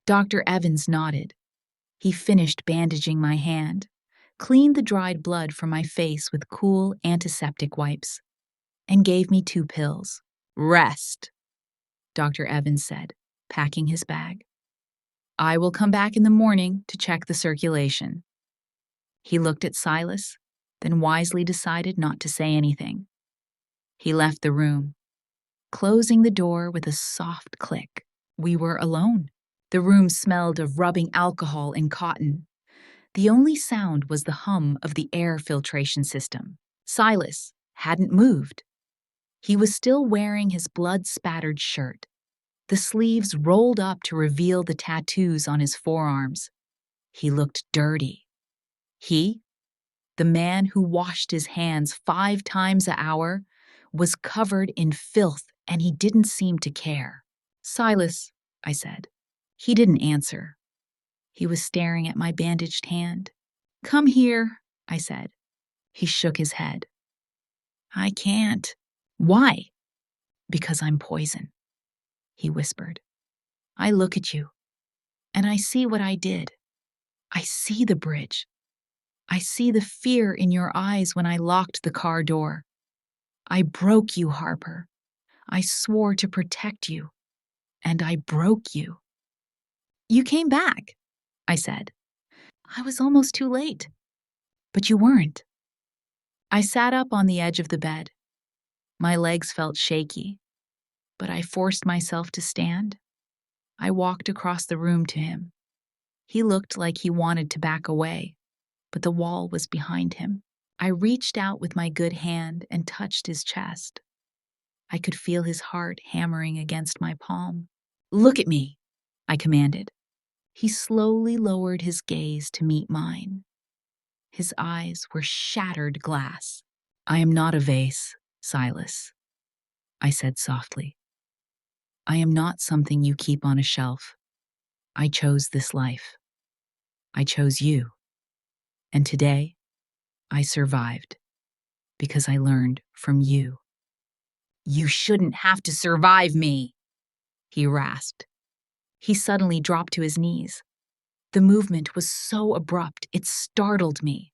Dr. Evans nodded. He finished bandaging my hand, cleaned the dried blood from my face with cool antiseptic wipes, and gave me 2 pills. "Rest," Dr. Evans said, packing his bag. "I will come back in the morning to check the circulation." He looked at Silas, then wisely decided not to say anything. He left the room, closing the door with a soft click. We were alone. The room smelled of rubbing alcohol and cotton. The only sound was the hum of the air filtration system. Silas hadn't moved. He was still wearing his blood-spattered shirt, the sleeves rolled up to reveal the tattoos on his forearms. He looked dirty. He, the man who washed his hands 5 times an hour, was covered in filth, and he didn't seem to care. "Silas," I said. He didn't answer. He was staring at my bandaged hand. "Come here," I said. He shook his head. "I can't." "Why?" "Because I'm poison," he whispered. "I look at you, and I see what I did. I see the bridge. I see the fear in your eyes when I locked the car door. I broke you, Harper. I swore to protect you, and I broke you." "You came back," I said. "I was almost too late." "But you weren't." I sat up on the edge of the bed. My legs felt shaky, but I forced myself to stand. I walked across the room to him. He looked like he wanted to back away, but the wall was behind him. I reached out with my good hand and touched his chest. I could feel his heart hammering against my palm. "Look at me," I commanded. He slowly lowered his gaze to meet mine. His eyes were shattered glass. "I am not a vase, Silas," I said softly. "I am not something you keep on a shelf. I chose this life. I chose you. And today, I survived because I learned from you." "You shouldn't have to survive me," he rasped. He suddenly dropped to his knees. The movement was so abrupt, it startled me.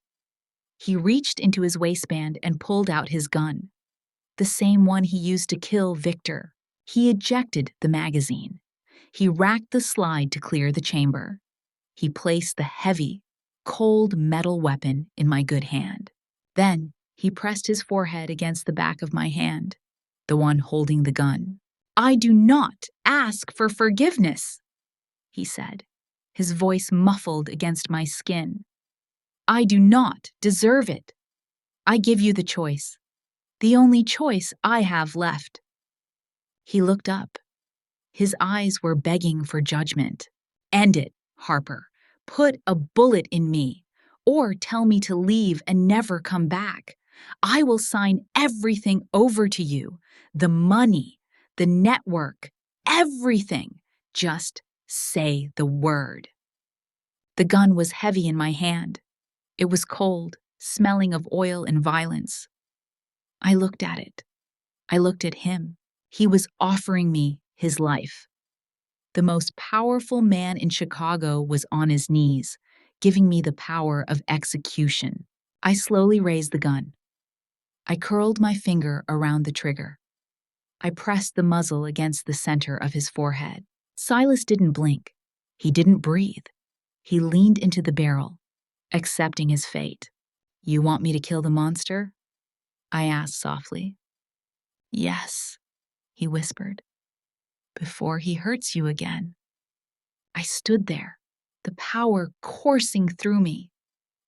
He reached into his waistband and pulled out his gun, the same one he used to kill Victor. He ejected the magazine. He racked the slide to clear the chamber. He placed the heavy, cold metal weapon in my good hand. Then he pressed his forehead against the back of my hand, the one holding the gun. "I do not ask for forgiveness," he said, his voice muffled against my skin. "I do not deserve it. I give you the choice, the only choice I have left." He looked up. His eyes were begging for judgment. "End it, Harper. Put a bullet in me, or tell me to leave and never come back. I will sign everything over to you, the money, the network, everything. Just say the word." The gun was heavy in my hand. It was cold, smelling of oil and violence. I looked at it. I looked at him. He was offering me his life. The most powerful man in Chicago was on his knees, giving me the power of execution. I slowly raised the gun. I curled my finger around the trigger. I pressed the muzzle against the center of his forehead. Silas didn't blink. He didn't breathe. He leaned into the barrel, accepting his fate. "You want me to kill the monster?" I asked softly. "Yes," he whispered, "before he hurts you again." I stood there, the power coursing through me.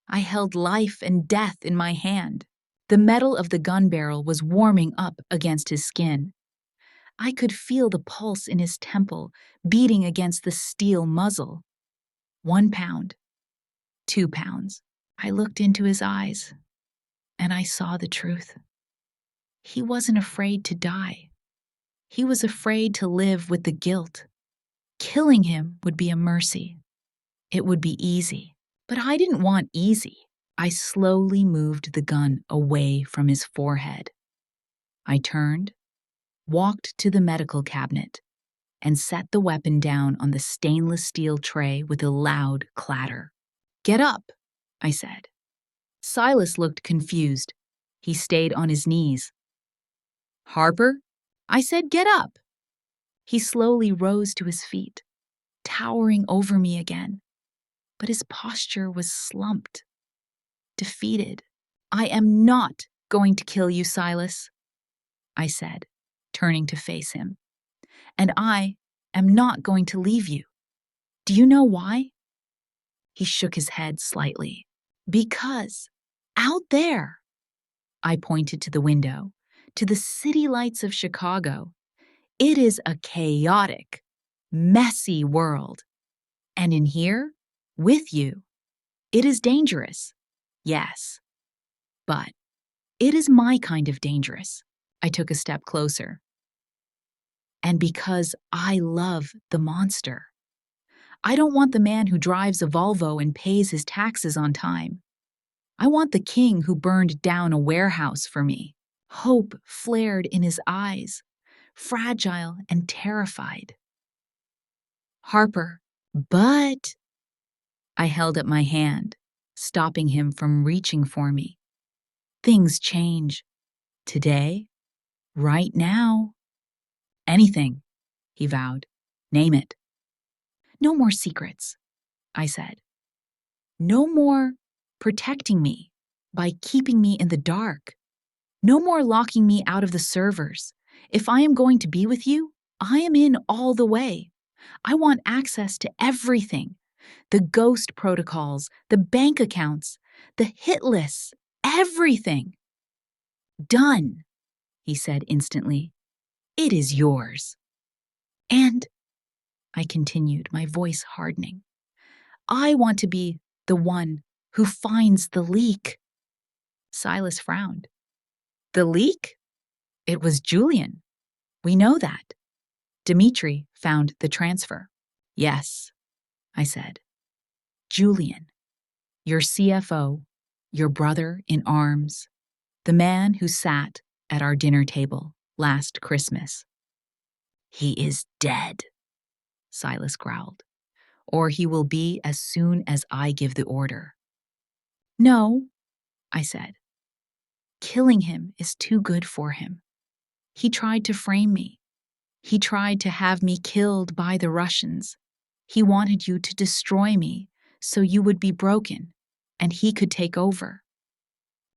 I held life and death in my hand. The metal of the gun barrel was warming up against his skin. I could feel the pulse in his temple beating against the steel muzzle. 1 pound, 2 pounds. I looked into his eyes, and I saw the truth. He wasn't afraid to die. He was afraid to live with the guilt. Killing him would be a mercy. It would be easy. But I didn't want easy. I slowly moved the gun away from his forehead. I turned, walked to the medical cabinet, and set the weapon down on the stainless steel tray with a loud clatter. "Get up," I said. Silas looked confused. He stayed on his knees. "Harper?" I said, "Get up." He slowly rose to his feet, towering over me again. But his posture was slumped, defeated. "I am not going to kill you, Silas," I said, turning to face him. "And I am not going to leave you. Do you know why?" He shook his head slightly. "Because out there," I pointed to the window, to the city lights of Chicago, "it is a chaotic, messy world. And in here, with you, it is dangerous. Yes, but it is my kind of dangerous." I took a step closer. "And because I love the monster. I don't want the man who drives a Volvo and pays his taxes on time. I want the king who burned down a warehouse for me. Hope flared in his eyes, fragile and terrified. Harper, but I held up my hand, stopping him from reaching for me. Things change. Today, right now. Anything, he vowed. Name it. No more secrets, I said. No more protecting me by keeping me in the dark. No more locking me out of the servers. If I am going to be with you, I am in all the way. I want access to everything. The ghost protocols, the bank accounts, the hit lists, everything. Done, he said instantly. It is yours. And, I continued, my voice hardening, I want to be the one who finds the leak. Silas frowned. The leak? It was Julian. We know that. Dmitri found the transfer. Yes, I said. Julian, your CFO, your brother in arms, the man who sat at our dinner table last Christmas. He is dead, Silas growled, or he will be as soon as I give the order. No, I said. Killing him is too good for him. He tried to frame me. He tried to have me killed by the Russians. He wanted you to destroy me so you would be broken and he could take over.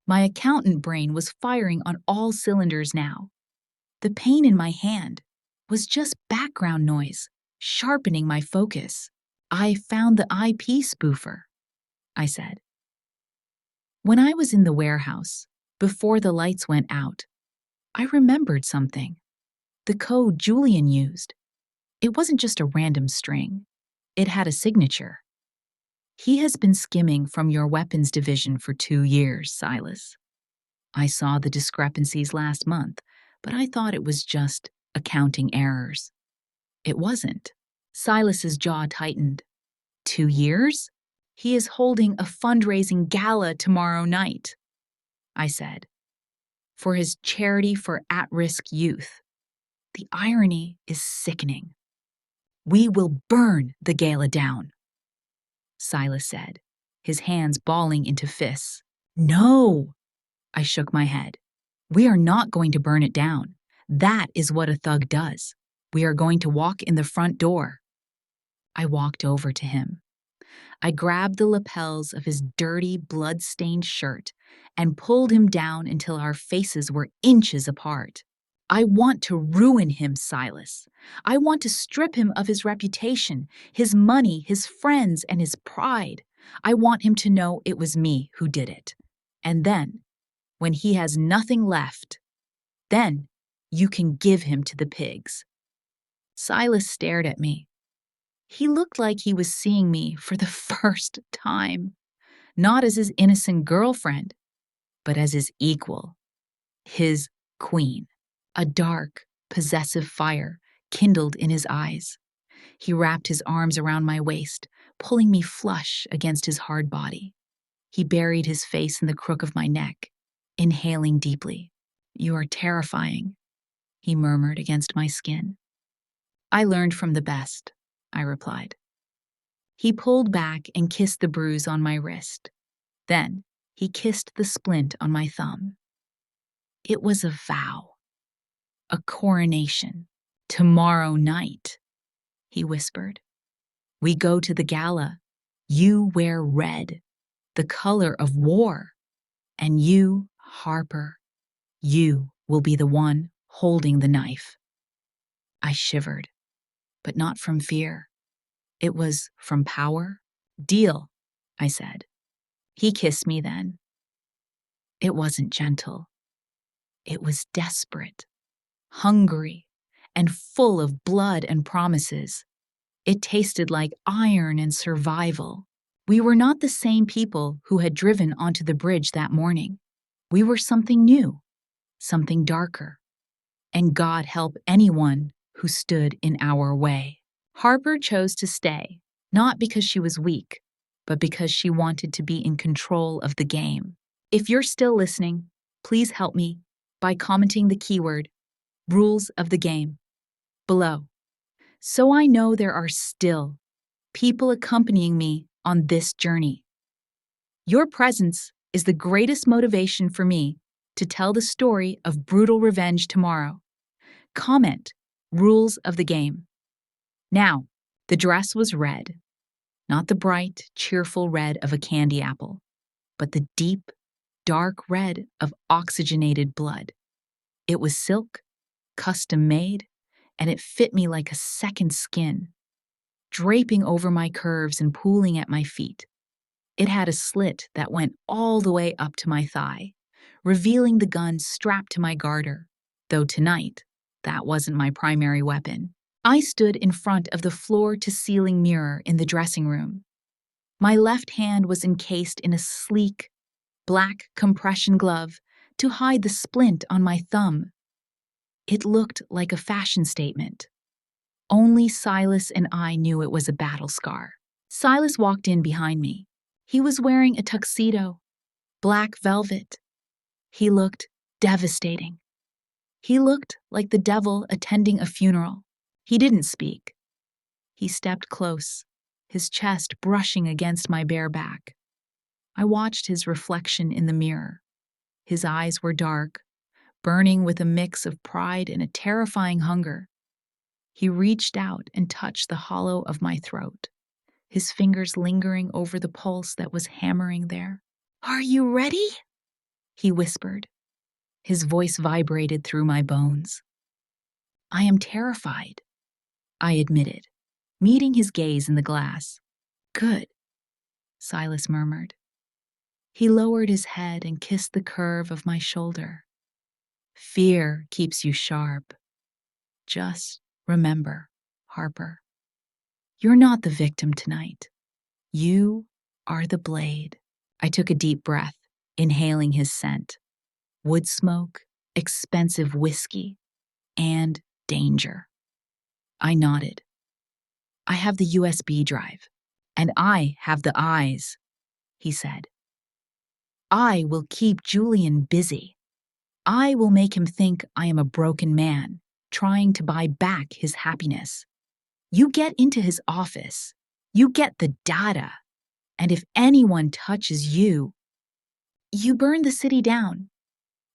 My accountant brain was firing on all cylinders now. The pain in my hand was just background noise, sharpening my focus. I found the IP spoofer, I said. When I was in the warehouse, before the lights went out, I remembered something. The code Julian used. It wasn't just a random string. It had a signature. He has been skimming from your weapons division for 2 years, Silas. I saw the discrepancies last month, but I thought it was just accounting errors. It wasn't. Silas's jaw tightened. 2 years? He is holding a fundraising gala tomorrow night, I said, for his charity for at-risk youth. The irony is sickening. We will burn the gala down, Silas said, his hands balling into fists. No, I shook my head. We are not going to burn it down. That is what a thug does. We are going to walk in the front door. I walked over to him. I grabbed the lapels of his dirty, blood-stained shirt and pulled him down until our faces were inches apart. I want to ruin him, Silas. I want to strip him of his reputation, his money, his friends, and his pride. I want him to know it was me who did it. And then, when he has nothing left, then you can give him to the pigs. Silas stared at me. He looked like he was seeing me for the first time, not as his innocent girlfriend, but as his equal, his queen. A dark, possessive fire kindled in his eyes. He wrapped his arms around my waist, pulling me flush against his hard body. He buried his face in the crook of my neck, inhaling deeply. You are terrifying, he murmured against my skin. I learned from the best, I replied. He pulled back and kissed the bruise on my wrist. Then he kissed the splint on my thumb. It was a vow. A coronation. Tomorrow night, he whispered. We go to the gala. You wear red, the color of war. And you, Harper, you will be the one holding the knife. I shivered, but not from fear. It was from power. Deal, I said. He kissed me then. It wasn't gentle. It was desperate, hungry, and full of blood and promises. It tasted like iron and survival. We were not the same people who had driven onto the bridge that morning. We were something new, something darker. And God help anyone who stood in our way. Harper chose to stay, Not because she was weak, but because she wanted to be in control of the game. If you're still listening, please help me by commenting the keyword rules of the game below, so I know there are still people accompanying me on this journey. Your presence is the greatest motivation for me to tell the story of brutal revenge tomorrow. Comment rules of the game. Now, the dress was red, not the bright, cheerful red of a candy apple, but the deep, dark red of oxygenated blood. It was silk, custom made, and it fit me like a second skin, draping over my curves and pooling at my feet. It had a slit that went all the way up to my thigh, revealing the gun strapped to my garter, though tonight, that wasn't my primary weapon. I stood in front of the floor-to-ceiling mirror in the dressing room. My left hand was encased in a sleek, black compression glove to hide the splint on my thumb. It looked like a fashion statement. Only Silas and I knew it was a battle scar. Silas walked in behind me. He was wearing a tuxedo, black velvet. He looked devastating. He looked like the devil attending a funeral. He didn't speak. He stepped close, his chest brushing against my bare back. I watched his reflection in the mirror. His eyes were dark, burning with a mix of pride and a terrifying hunger. He reached out and touched the hollow of my throat, his fingers lingering over the pulse that was hammering there. "Are you ready?" he whispered. His voice vibrated through my bones. "I am terrified," I admitted, meeting his gaze in the glass. "Good," Silas murmured. He lowered his head and kissed the curve of my shoulder. "Fear keeps you sharp. Just remember, Harper, you're not the victim tonight. You are the blade." I took a deep breath, inhaling his scent. Wood smoke, expensive whiskey, and danger. I nodded. "I have the USB drive, and I have the eyes," he said. "I will keep Julian busy. I will make him think I am a broken man, trying to buy back his happiness. You get into his office, you get the data, and if anyone touches you, you burn the city down."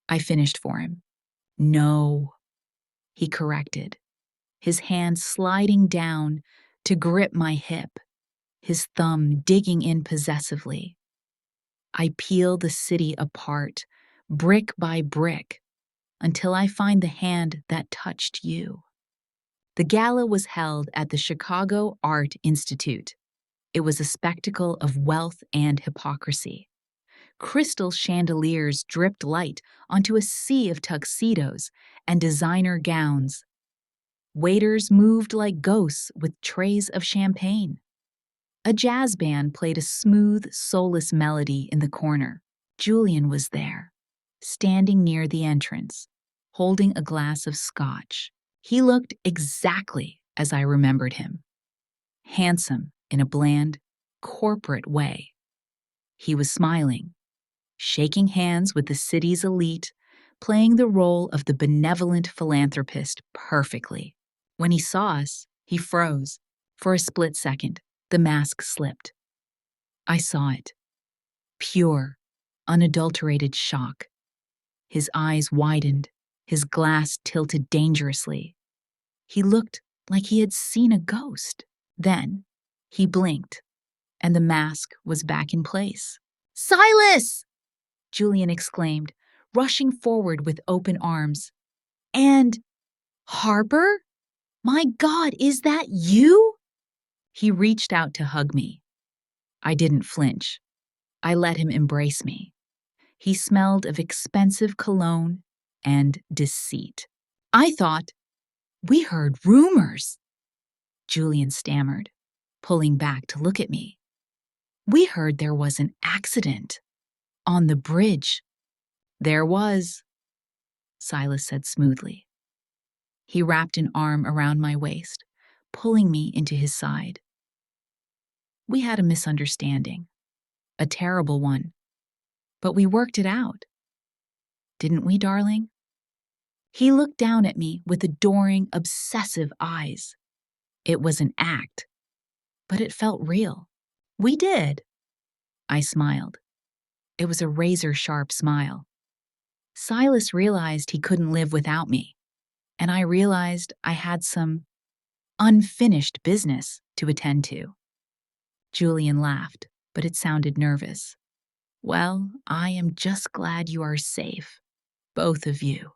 I finished for him. "No," he corrected, his hand sliding down to grip my hip, his thumb digging in possessively. "I peel the city apart, brick by brick, until I find the hand that touched you." The gala was held at the Chicago Art Institute. It was a spectacle of wealth and hypocrisy. Crystal chandeliers dripped light onto a sea of tuxedos and designer gowns. Waiters moved like ghosts with trays of champagne. A jazz band played a smooth, soulless melody in the corner. Julian was there, standing near the entrance, holding a glass of scotch. He looked exactly as I remembered him. Handsome in a bland, corporate way. He was smiling, shaking hands with the city's elite, playing the role of the benevolent philanthropist perfectly. When he saw us, he froze. For a split second, the mask slipped. I saw it. Pure, unadulterated shock. His eyes widened, his glass tilted dangerously. He looked like he had seen a ghost. Then, he blinked, and the mask was back in place. "Silas!" Julian exclaimed, rushing forward with open arms. "And Harper? My God, is that you?" He reached out to hug me. I didn't flinch. I let him embrace me. He smelled of expensive cologne and deceit. "I thought we heard rumors," Julian stammered, pulling back to look at me. "We heard there was an accident on the bridge." "There was," Silas said smoothly. He wrapped an arm around my waist, pulling me into his side. We had a misunderstanding, a terrible one, but we worked it out. Didn't we, darling? He looked down at me with adoring, obsessive eyes. It was an act, but it felt real. We did. I smiled. It was a razor-sharp smile. Silas realized he couldn't live without me, and I realized I had some unfinished business to attend to. Julian laughed, but it sounded nervous. Well, I am just glad you are safe, both of you.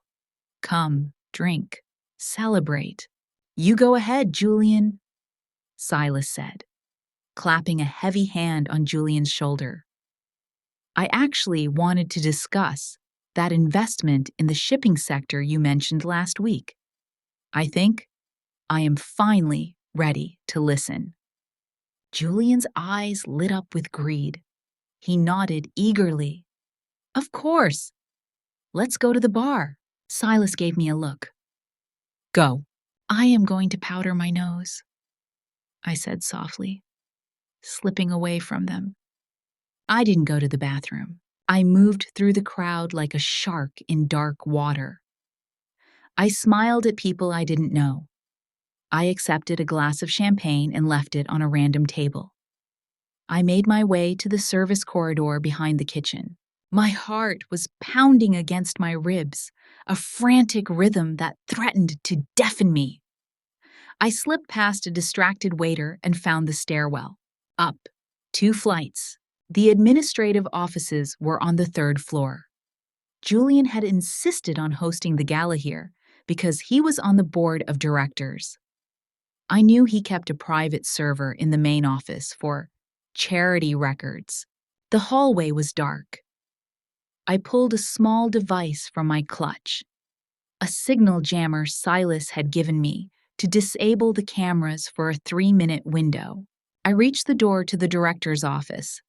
Come, drink, celebrate. You go ahead, Julian, Silas said, clapping a heavy hand on Julian's shoulder. I actually wanted to discuss that investment in the shipping sector you mentioned last week. I think I am finally ready to listen. Julian's eyes lit up with greed. He nodded eagerly. Of course. Let's go to the bar. Silas gave me a look. Go. I am going to powder my nose, I said softly, slipping away from them. I didn't go to the bathroom. I moved through the crowd like a shark in dark water. I smiled at people I didn't know. I accepted a glass of champagne and left it on a random table. I made my way to the service corridor behind the kitchen. My heart was pounding against my ribs, a frantic rhythm that threatened to deafen me. I slipped past a distracted waiter and found the stairwell. Up, 2 flights. The administrative offices were on the 3rd floor. Julian had insisted on hosting the gala here because he was on the board of directors. I knew he kept a private server in the main office for charity records. The hallway was dark. I pulled a small device from my clutch, a signal jammer Silas had given me to disable the cameras for a 3-minute window. I reached the door to the director's office.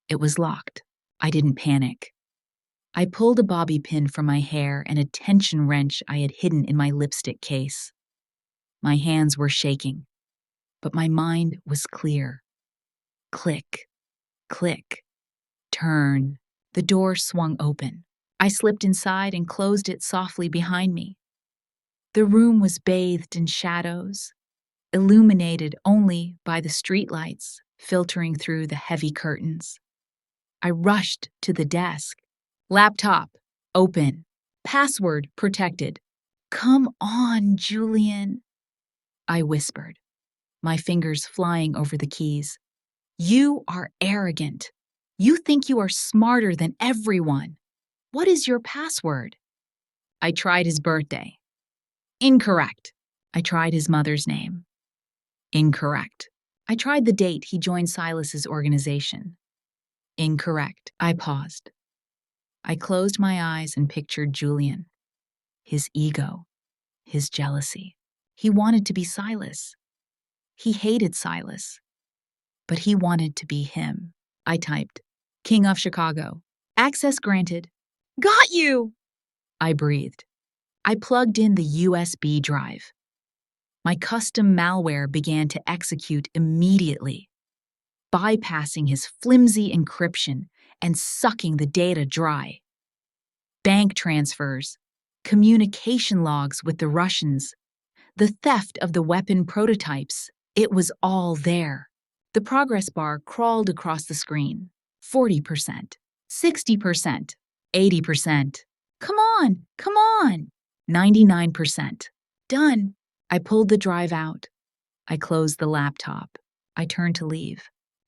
It was locked. I didn't panic. I pulled a bobby pin from my hair and a tension wrench I had hidden in my lipstick case. My hands were shaking, but my mind was clear. Click, click, turn. The door swung open. I slipped inside and closed it softly behind me. The room was bathed in shadows, illuminated only by the streetlights filtering through the heavy curtains. I rushed to the desk. Laptop, open. Password protected. Come on, Julian, I whispered, my fingers flying over the keys. You are arrogant. You think you are smarter than everyone. What is your password? I tried his birthday. Incorrect. I tried his mother's name. Incorrect. I tried the date he joined Silas's organization. Incorrect. I paused. I closed my eyes and pictured Julian. His ego. His jealousy. He wanted to be Silas. He hated Silas. But he wanted to be him. I typed, King of Chicago. Access granted. Got you! I breathed. I plugged in the USB drive. My custom malware began to execute immediately, bypassing his flimsy encryption and sucking the data dry. Bank transfers, communication logs with the Russians, the theft of the weapon prototypes, it was all there. The progress bar crawled across the screen. 40%, 60%, 80%. Come on. 99%. Done. I pulled the drive out. I closed the laptop. I turned to leave.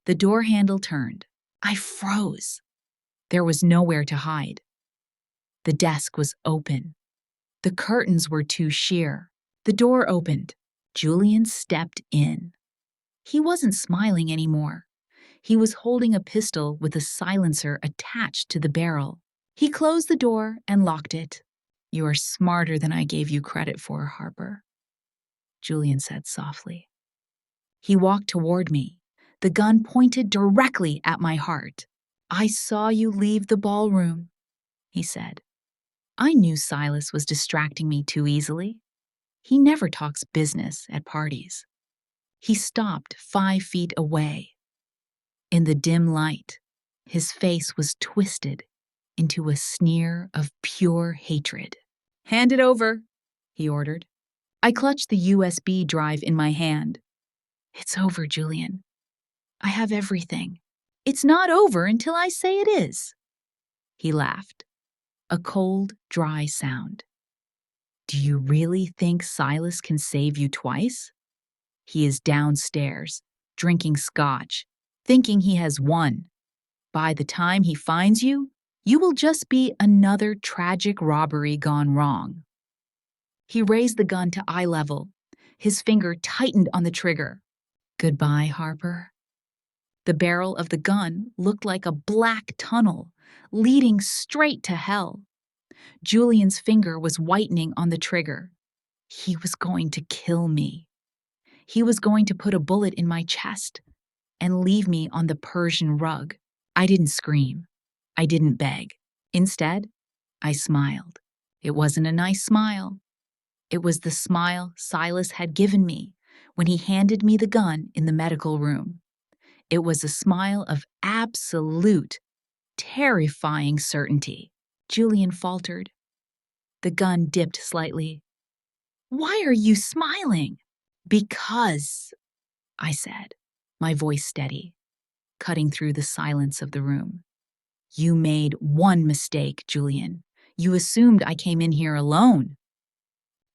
The door handle turned. I froze. There was nowhere to hide. The desk was open. The curtains were too sheer. The door opened. Julian stepped in. He wasn't smiling anymore. He was holding a pistol with a silencer attached to the barrel. He closed the door and locked it. You are smarter than I gave you credit for, Harper, Julian said softly. He walked toward me, the gun pointed directly at my heart. I saw you leave the ballroom, he said. I knew Silas was distracting me too easily. He never talks business at parties. He stopped 5 feet away. In the dim light, his face was twisted into a sneer of pure hatred. "Hand it over," he ordered. I clutched the USB drive in my hand. "It's over, Julian. I have everything." "It's not over until I say it is." He laughed, a cold, dry sound. "Do you really think Silas can save you twice? He is downstairs, drinking scotch, thinking he has won. By the time he finds you, you will just be another tragic robbery gone wrong." He raised the gun to eye level. His finger tightened on the trigger. "Goodbye, Harper." The barrel of the gun looked like a black tunnel, leading straight to hell. Julian's finger was whitening on the trigger. He was going to kill me. He was going to put a bullet in my chest and leave me on the Persian rug. I didn't scream. I didn't beg. Instead, I smiled. It wasn't a nice smile. It was the smile Silas had given me when he handed me the gun in the medical room. It was a smile of absolute, terrifying certainty. Julian faltered. The gun dipped slightly. "Why are you smiling?" "Because," I said, my voice steady, cutting through the silence of the room. "You made one mistake, Julian. You assumed I came in here alone."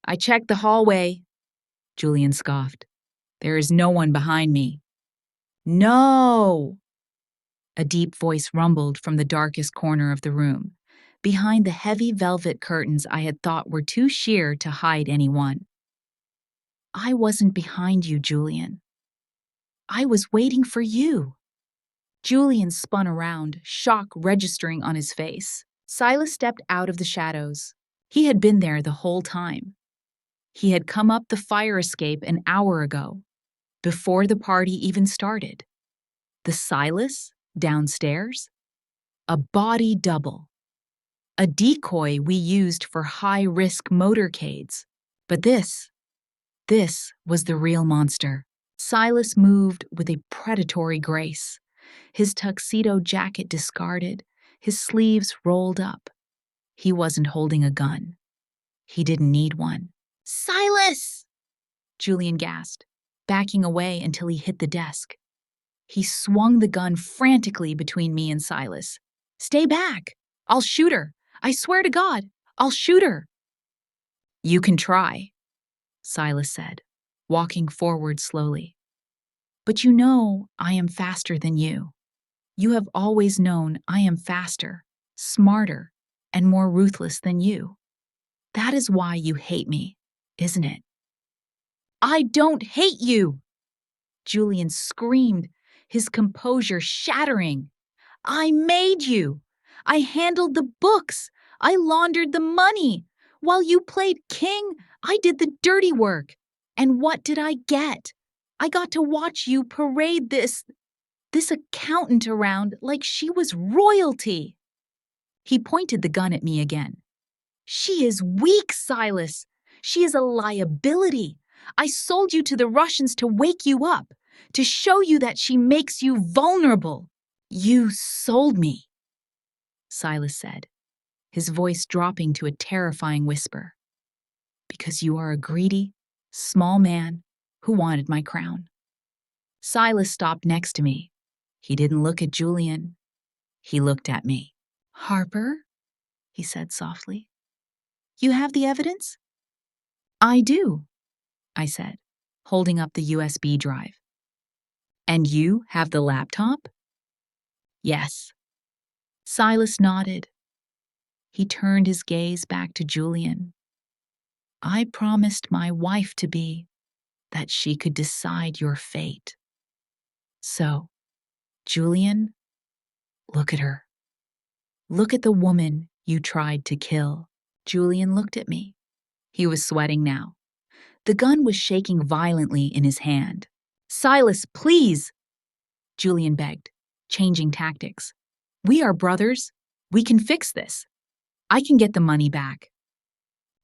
"I checked the hallway," Julian scoffed. "There is no one behind me." "No!" A deep voice rumbled from the darkest corner of the room, behind the heavy velvet curtains I had thought were too sheer to hide anyone. "I wasn't behind you, Julian. I was waiting for you." Julian spun around, shock registering on his face. Silas stepped out of the shadows. He had been there the whole time. He had come up the fire escape an hour ago, before the party even started. The Silas downstairs? A body double. A decoy we used for high-risk motorcades. But this was the real monster. Silas moved with a predatory grace, his tuxedo jacket discarded, his sleeves rolled up. He wasn't holding a gun. He didn't need one. "Silas!" Julian gasped, backing away until he hit the desk. He swung the gun frantically between me and Silas. "Stay back! I'll shoot her! I swear to God, I'll shoot her!" "You can try," Silas said, walking forward slowly. "But you know I am faster than you. You have always known I am faster, smarter, and more ruthless than you. That is why you hate me, isn't it?" "I don't hate you!" Julian screamed, his composure shattering. "I made you! I handled the books! I laundered the money! While you played king, I did the dirty work! And what did I get? I got to watch you parade this accountant around like she was royalty!" He pointed the gun at me again. "She is weak, Silas! She is a liability! I sold you to the Russians to wake you up, to show you that she makes you vulnerable. You sold me," Silas said, his voice dropping to a terrifying whisper, "because you are a greedy, small man who wanted my crown." Silas stopped next to me. He didn't look at Julian. He looked at me. "Harper," he said softly, "you have the evidence?" "I do," I said, holding up the USB drive. "And you have the laptop?" "Yes." Silas nodded. He turned his gaze back to Julian. "I promised my wife to be that she could decide your fate. So, Julian, look at her. Look at the woman you tried to kill." Julian looked at me. He was sweating now. The gun was shaking violently in his hand. "Silas, please!" Julian begged, changing tactics. "We are brothers. We can fix this. I can get the money back."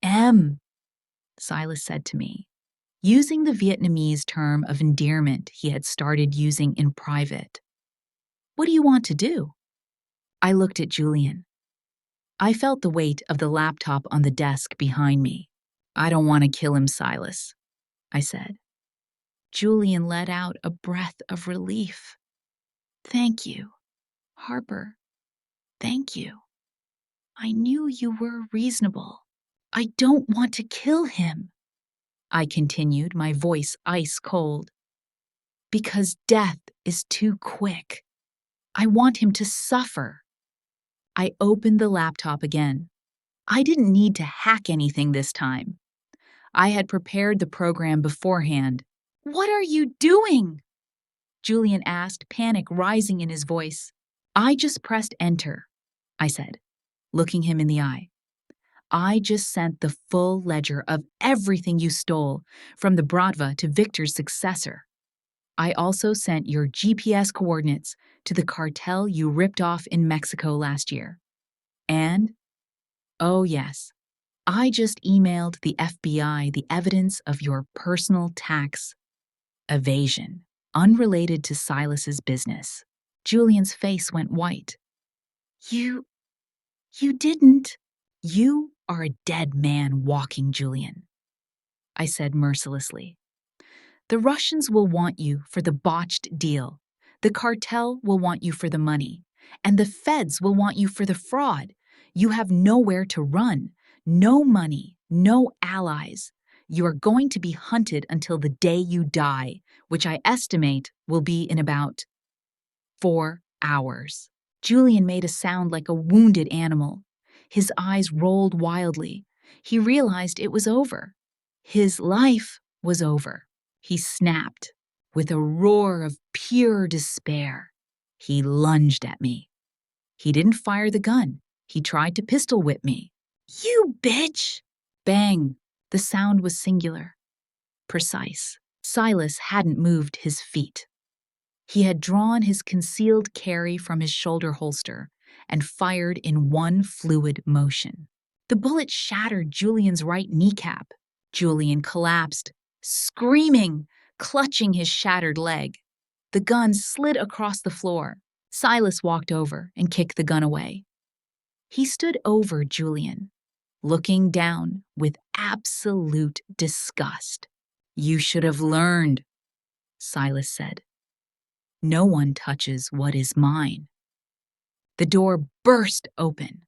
"M," Silas said to me, using the Vietnamese term of endearment he had started using in private. What do you want to do? I looked at Julian. I felt the weight of the laptop on the desk behind me. I don't want to kill him, Silas, I said. Julian let out a breath of relief. Thank you, Harper. Thank you. I knew you were reasonable. I don't want to kill him, I continued, my voice ice cold. Because death is too quick. I want him to suffer. I opened the laptop again. I didn't need to hack anything this time. I had prepared the program beforehand. What are you doing? Julian asked, panic rising in his voice. I just pressed enter, I said, looking him in the eye. I just sent the full ledger of everything you stole, from the Bratva to Victor's successor. I also sent your GPS coordinates to the cartel you ripped off in Mexico last year. And, oh yes, I just emailed the FBI the evidence of your personal tax evasion, unrelated to Silas's business. Julian's face went white. You didn't. You are a dead man walking, Julian, I said mercilessly. The Russians will want you for the botched deal. The cartel will want you for the money. And the feds will want you for the fraud. You have nowhere to run. No money, no allies. You are going to be hunted until the day you die, which I estimate will be in about 4 hours. Julian made a sound like a wounded animal. His eyes rolled wildly. He realized it was over. His life was over. He snapped. With a roar of pure despair, he lunged at me. He didn't fire the gun. He tried to pistol whip me. You bitch! Bang! The sound was singular, precise. Silas hadn't moved his feet. He had drawn his concealed carry from his shoulder holster and fired in one fluid motion. The bullet shattered Julian's right kneecap. Julian collapsed, screaming, clutching his shattered leg. The gun slid across the floor. Silas walked over and kicked the gun away. He stood over Julian, looking down with absolute disgust. You should have learned, Silas said. No one touches what is mine. The door burst open.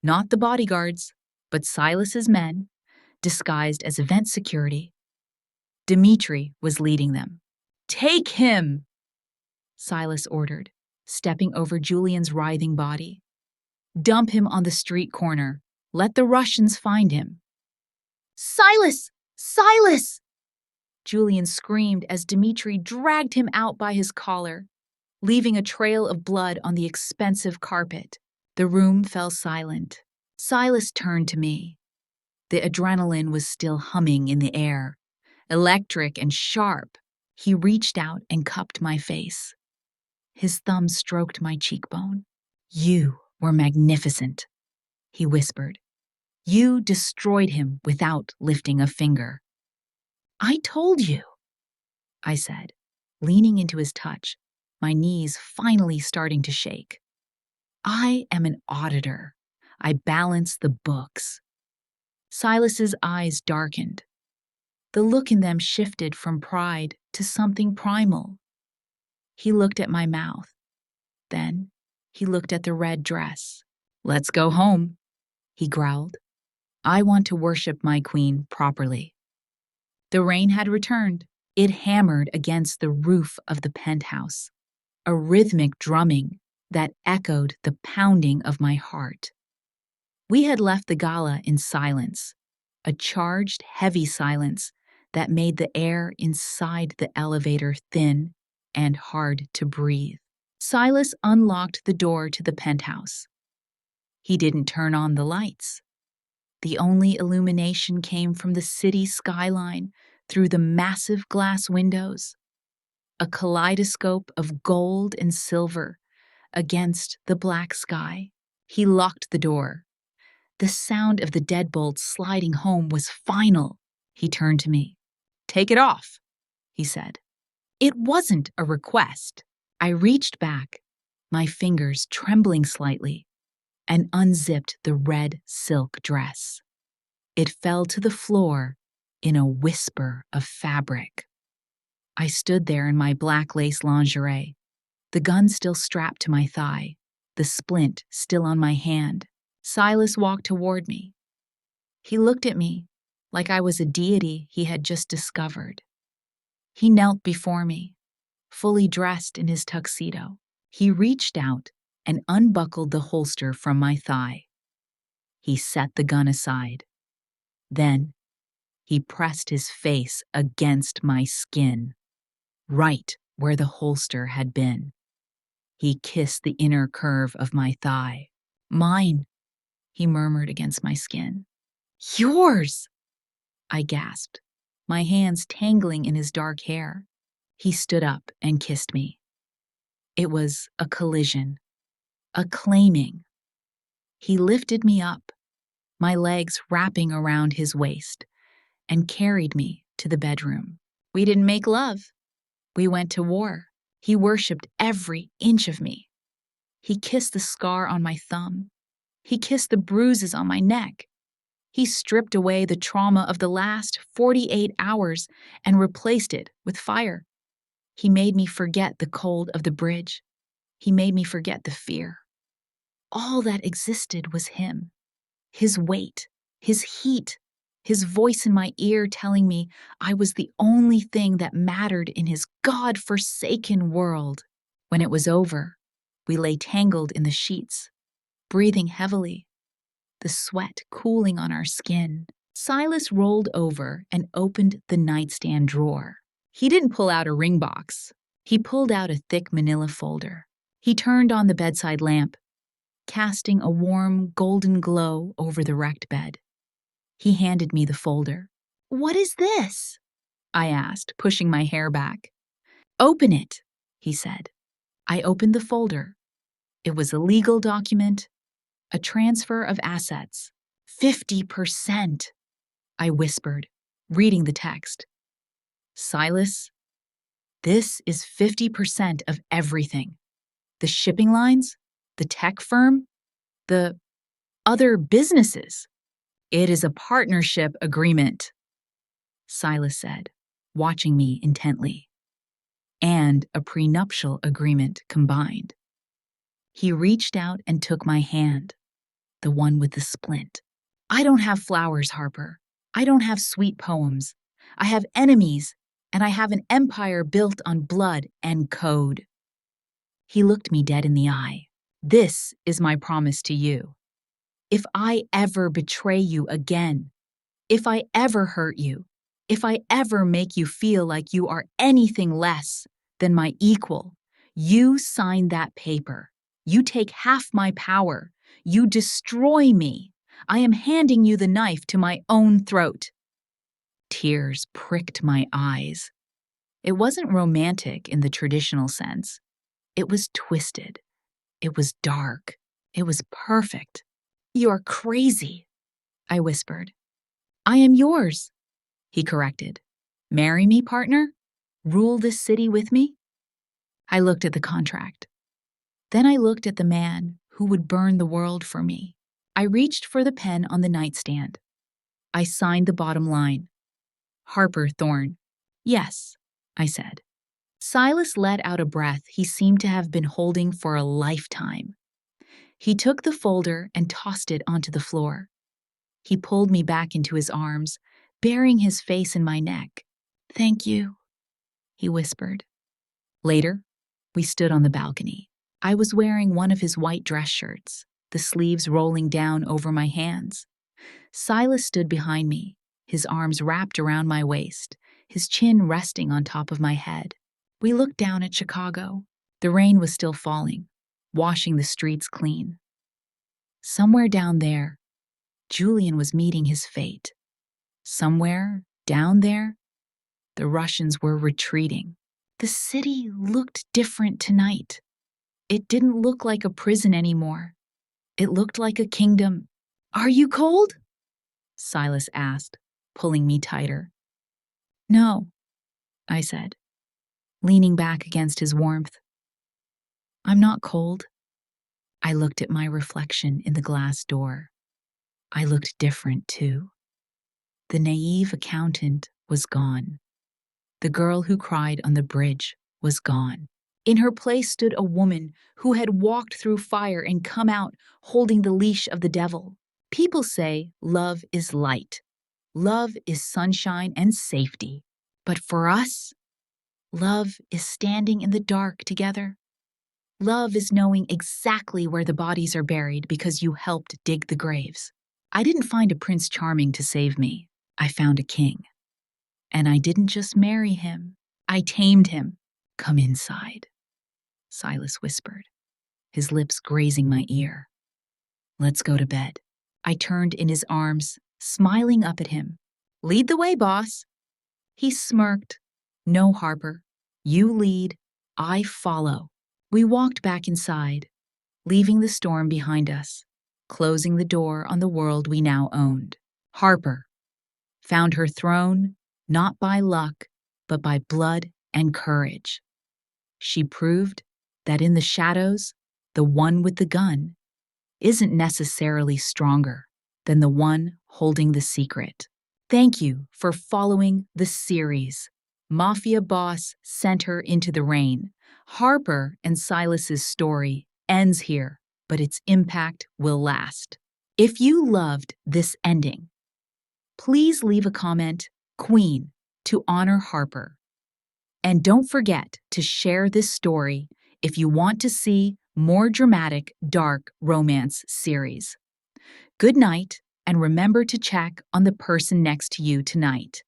Not the bodyguards, but Silas's men, disguised as event security. Dmitri was leading them. Take him, Silas ordered, stepping over Julian's writhing body. Dump him on the street corner. Let the Russians find him. Silas! Silas! Julian screamed as Dmitri dragged him out by his collar, leaving a trail of blood on the expensive carpet. The room fell silent. Silas turned to me. The adrenaline was still humming in the air, electric and sharp. He reached out and cupped my face. His thumb stroked my cheekbone. You were magnificent, he whispered. You destroyed him without lifting a finger. I told you, I said, leaning into his touch, my knees finally starting to shake. I am an auditor. I balance the books. Silas's eyes darkened. The look in them shifted from pride to something primal. He looked at my mouth. Then he looked at the red dress. Let's go home, he growled. I want to worship my queen properly. The rain had returned. It hammered against the roof of the penthouse, a rhythmic drumming that echoed the pounding of my heart. We had left the gala in silence, a charged, heavy silence that made the air inside the elevator thin and hard to breathe. Silas unlocked the door to the penthouse. He didn't turn on the lights. The only illumination came from the city skyline through the massive glass windows, a kaleidoscope of gold and silver against the black sky. He locked the door. The sound of the deadbolt sliding home was final. He turned to me. Take it off, he said. It wasn't a request. I reached back, my fingers trembling slightly, and unzipped the red silk dress. It fell to the floor in a whisper of fabric. I stood there in my black lace lingerie, the gun still strapped to my thigh, the splint still on my hand. Silas walked toward me. He looked at me like I was a deity he had just discovered. He knelt before me, fully dressed in his tuxedo. He reached out and unbuckled the holster from my thigh. He set the gun aside. Then, he pressed his face against my skin, right where the holster had been. He kissed the inner curve of my thigh. "Mine," he murmured against my skin. "Yours!" I gasped, my hands tangling in his dark hair. He stood up and kissed me. It was a collision, a claiming. He lifted me up, my legs wrapping around his waist, and carried me to the bedroom. We didn't make love. We went to war. He worshipped every inch of me. He kissed the scar on my thumb. He kissed the bruises on my neck. He stripped away the trauma of the last 48 hours and replaced it with fire. He made me forget the cold of the bridge. He made me forget the fear. All that existed was him. His weight, his heat, his voice in my ear telling me I was the only thing that mattered in his God-forsaken world. When it was over, we lay tangled in the sheets, breathing heavily, the sweat cooling on our skin. Silas rolled over and opened the nightstand drawer. He didn't pull out a ring box. He pulled out a thick manila folder. He turned on the bedside lamp, casting a warm, golden glow over the wrecked bed. He handed me the folder. "What is this?" I asked, pushing my hair back. "Open it," he said. I opened the folder. It was a legal document, a transfer of assets. 50%, I whispered, reading the text. "Silas, this is 50% of everything. The shipping lines, the tech firm, the other businesses. It is a partnership agreement," Silas said, watching me intently. "And a prenuptial agreement combined." He reached out and took my hand, the one with the splint. "I don't have flowers, Harper. I don't have sweet poems. I have enemies, and I have an empire built on blood and code." He looked me dead in the eye. "This is my promise to you. If I ever betray you again, if I ever hurt you, if I ever make you feel like you are anything less than my equal, you sign that paper. You take half my power. You destroy me. I am handing you the knife to my own throat." Tears pricked my eyes. It wasn't romantic in the traditional sense. It was twisted. It was dark. It was perfect. "You're crazy," I whispered. "I am yours," he corrected. "Marry me, partner? Rule this city with me?" I looked at the contract. Then I looked at the man who would burn the world for me. I reached for the pen on the nightstand. I signed the bottom line. "Harper Thorne." "Yes," I said. Silas let out a breath he seemed to have been holding for a lifetime. He took the folder and tossed it onto the floor. He pulled me back into his arms, burying his face in my neck. "Thank you," he whispered. Later, we stood on the balcony. I was wearing one of his white dress shirts, the sleeves rolling down over my hands. Silas stood behind me, his arms wrapped around my waist, his chin resting on top of my head. We looked down at Chicago. The rain was still falling, washing the streets clean. Somewhere down there, Julian was meeting his fate. Somewhere down there, the Russians were retreating. The city looked different tonight. It didn't look like a prison anymore. It looked like a kingdom. "Are you cold?" Silas asked, pulling me tighter. "No," I said, leaning back against his warmth. I'm not cold. I looked at my reflection in the glass door. I looked different, too. The naive accountant was gone. The girl who cried on the bridge was gone. In her place stood a woman who had walked through fire and come out holding the leash of the devil. People say love is light. Love is sunshine and safety. But for us, love is standing in the dark together. Love is knowing exactly where the bodies are buried because you helped dig the graves. I didn't find a Prince Charming to save me. I found a king. And I didn't just marry him. I tamed him. Come inside, Silas whispered, his lips grazing my ear. Let's go to bed. I turned in his arms, smiling up at him. Lead the way, boss. He smirked. No, Harper. You lead. I follow. We walked back inside, leaving the storm behind us, closing the door on the world we now owned. Harper found her throne not by luck, but by blood and courage. She proved that in the shadows, the one with the gun isn't necessarily stronger than the one holding the secret. Thank you for following the series. Mafia boss sent her into the rain. Harper and Silas's story ends here, but its impact will last. If you loved this ending, please leave a comment, Queen, to honor Harper. And don't forget to share this story if you want to see more dramatic, dark romance series. Good night, and remember to check on the person next to you tonight.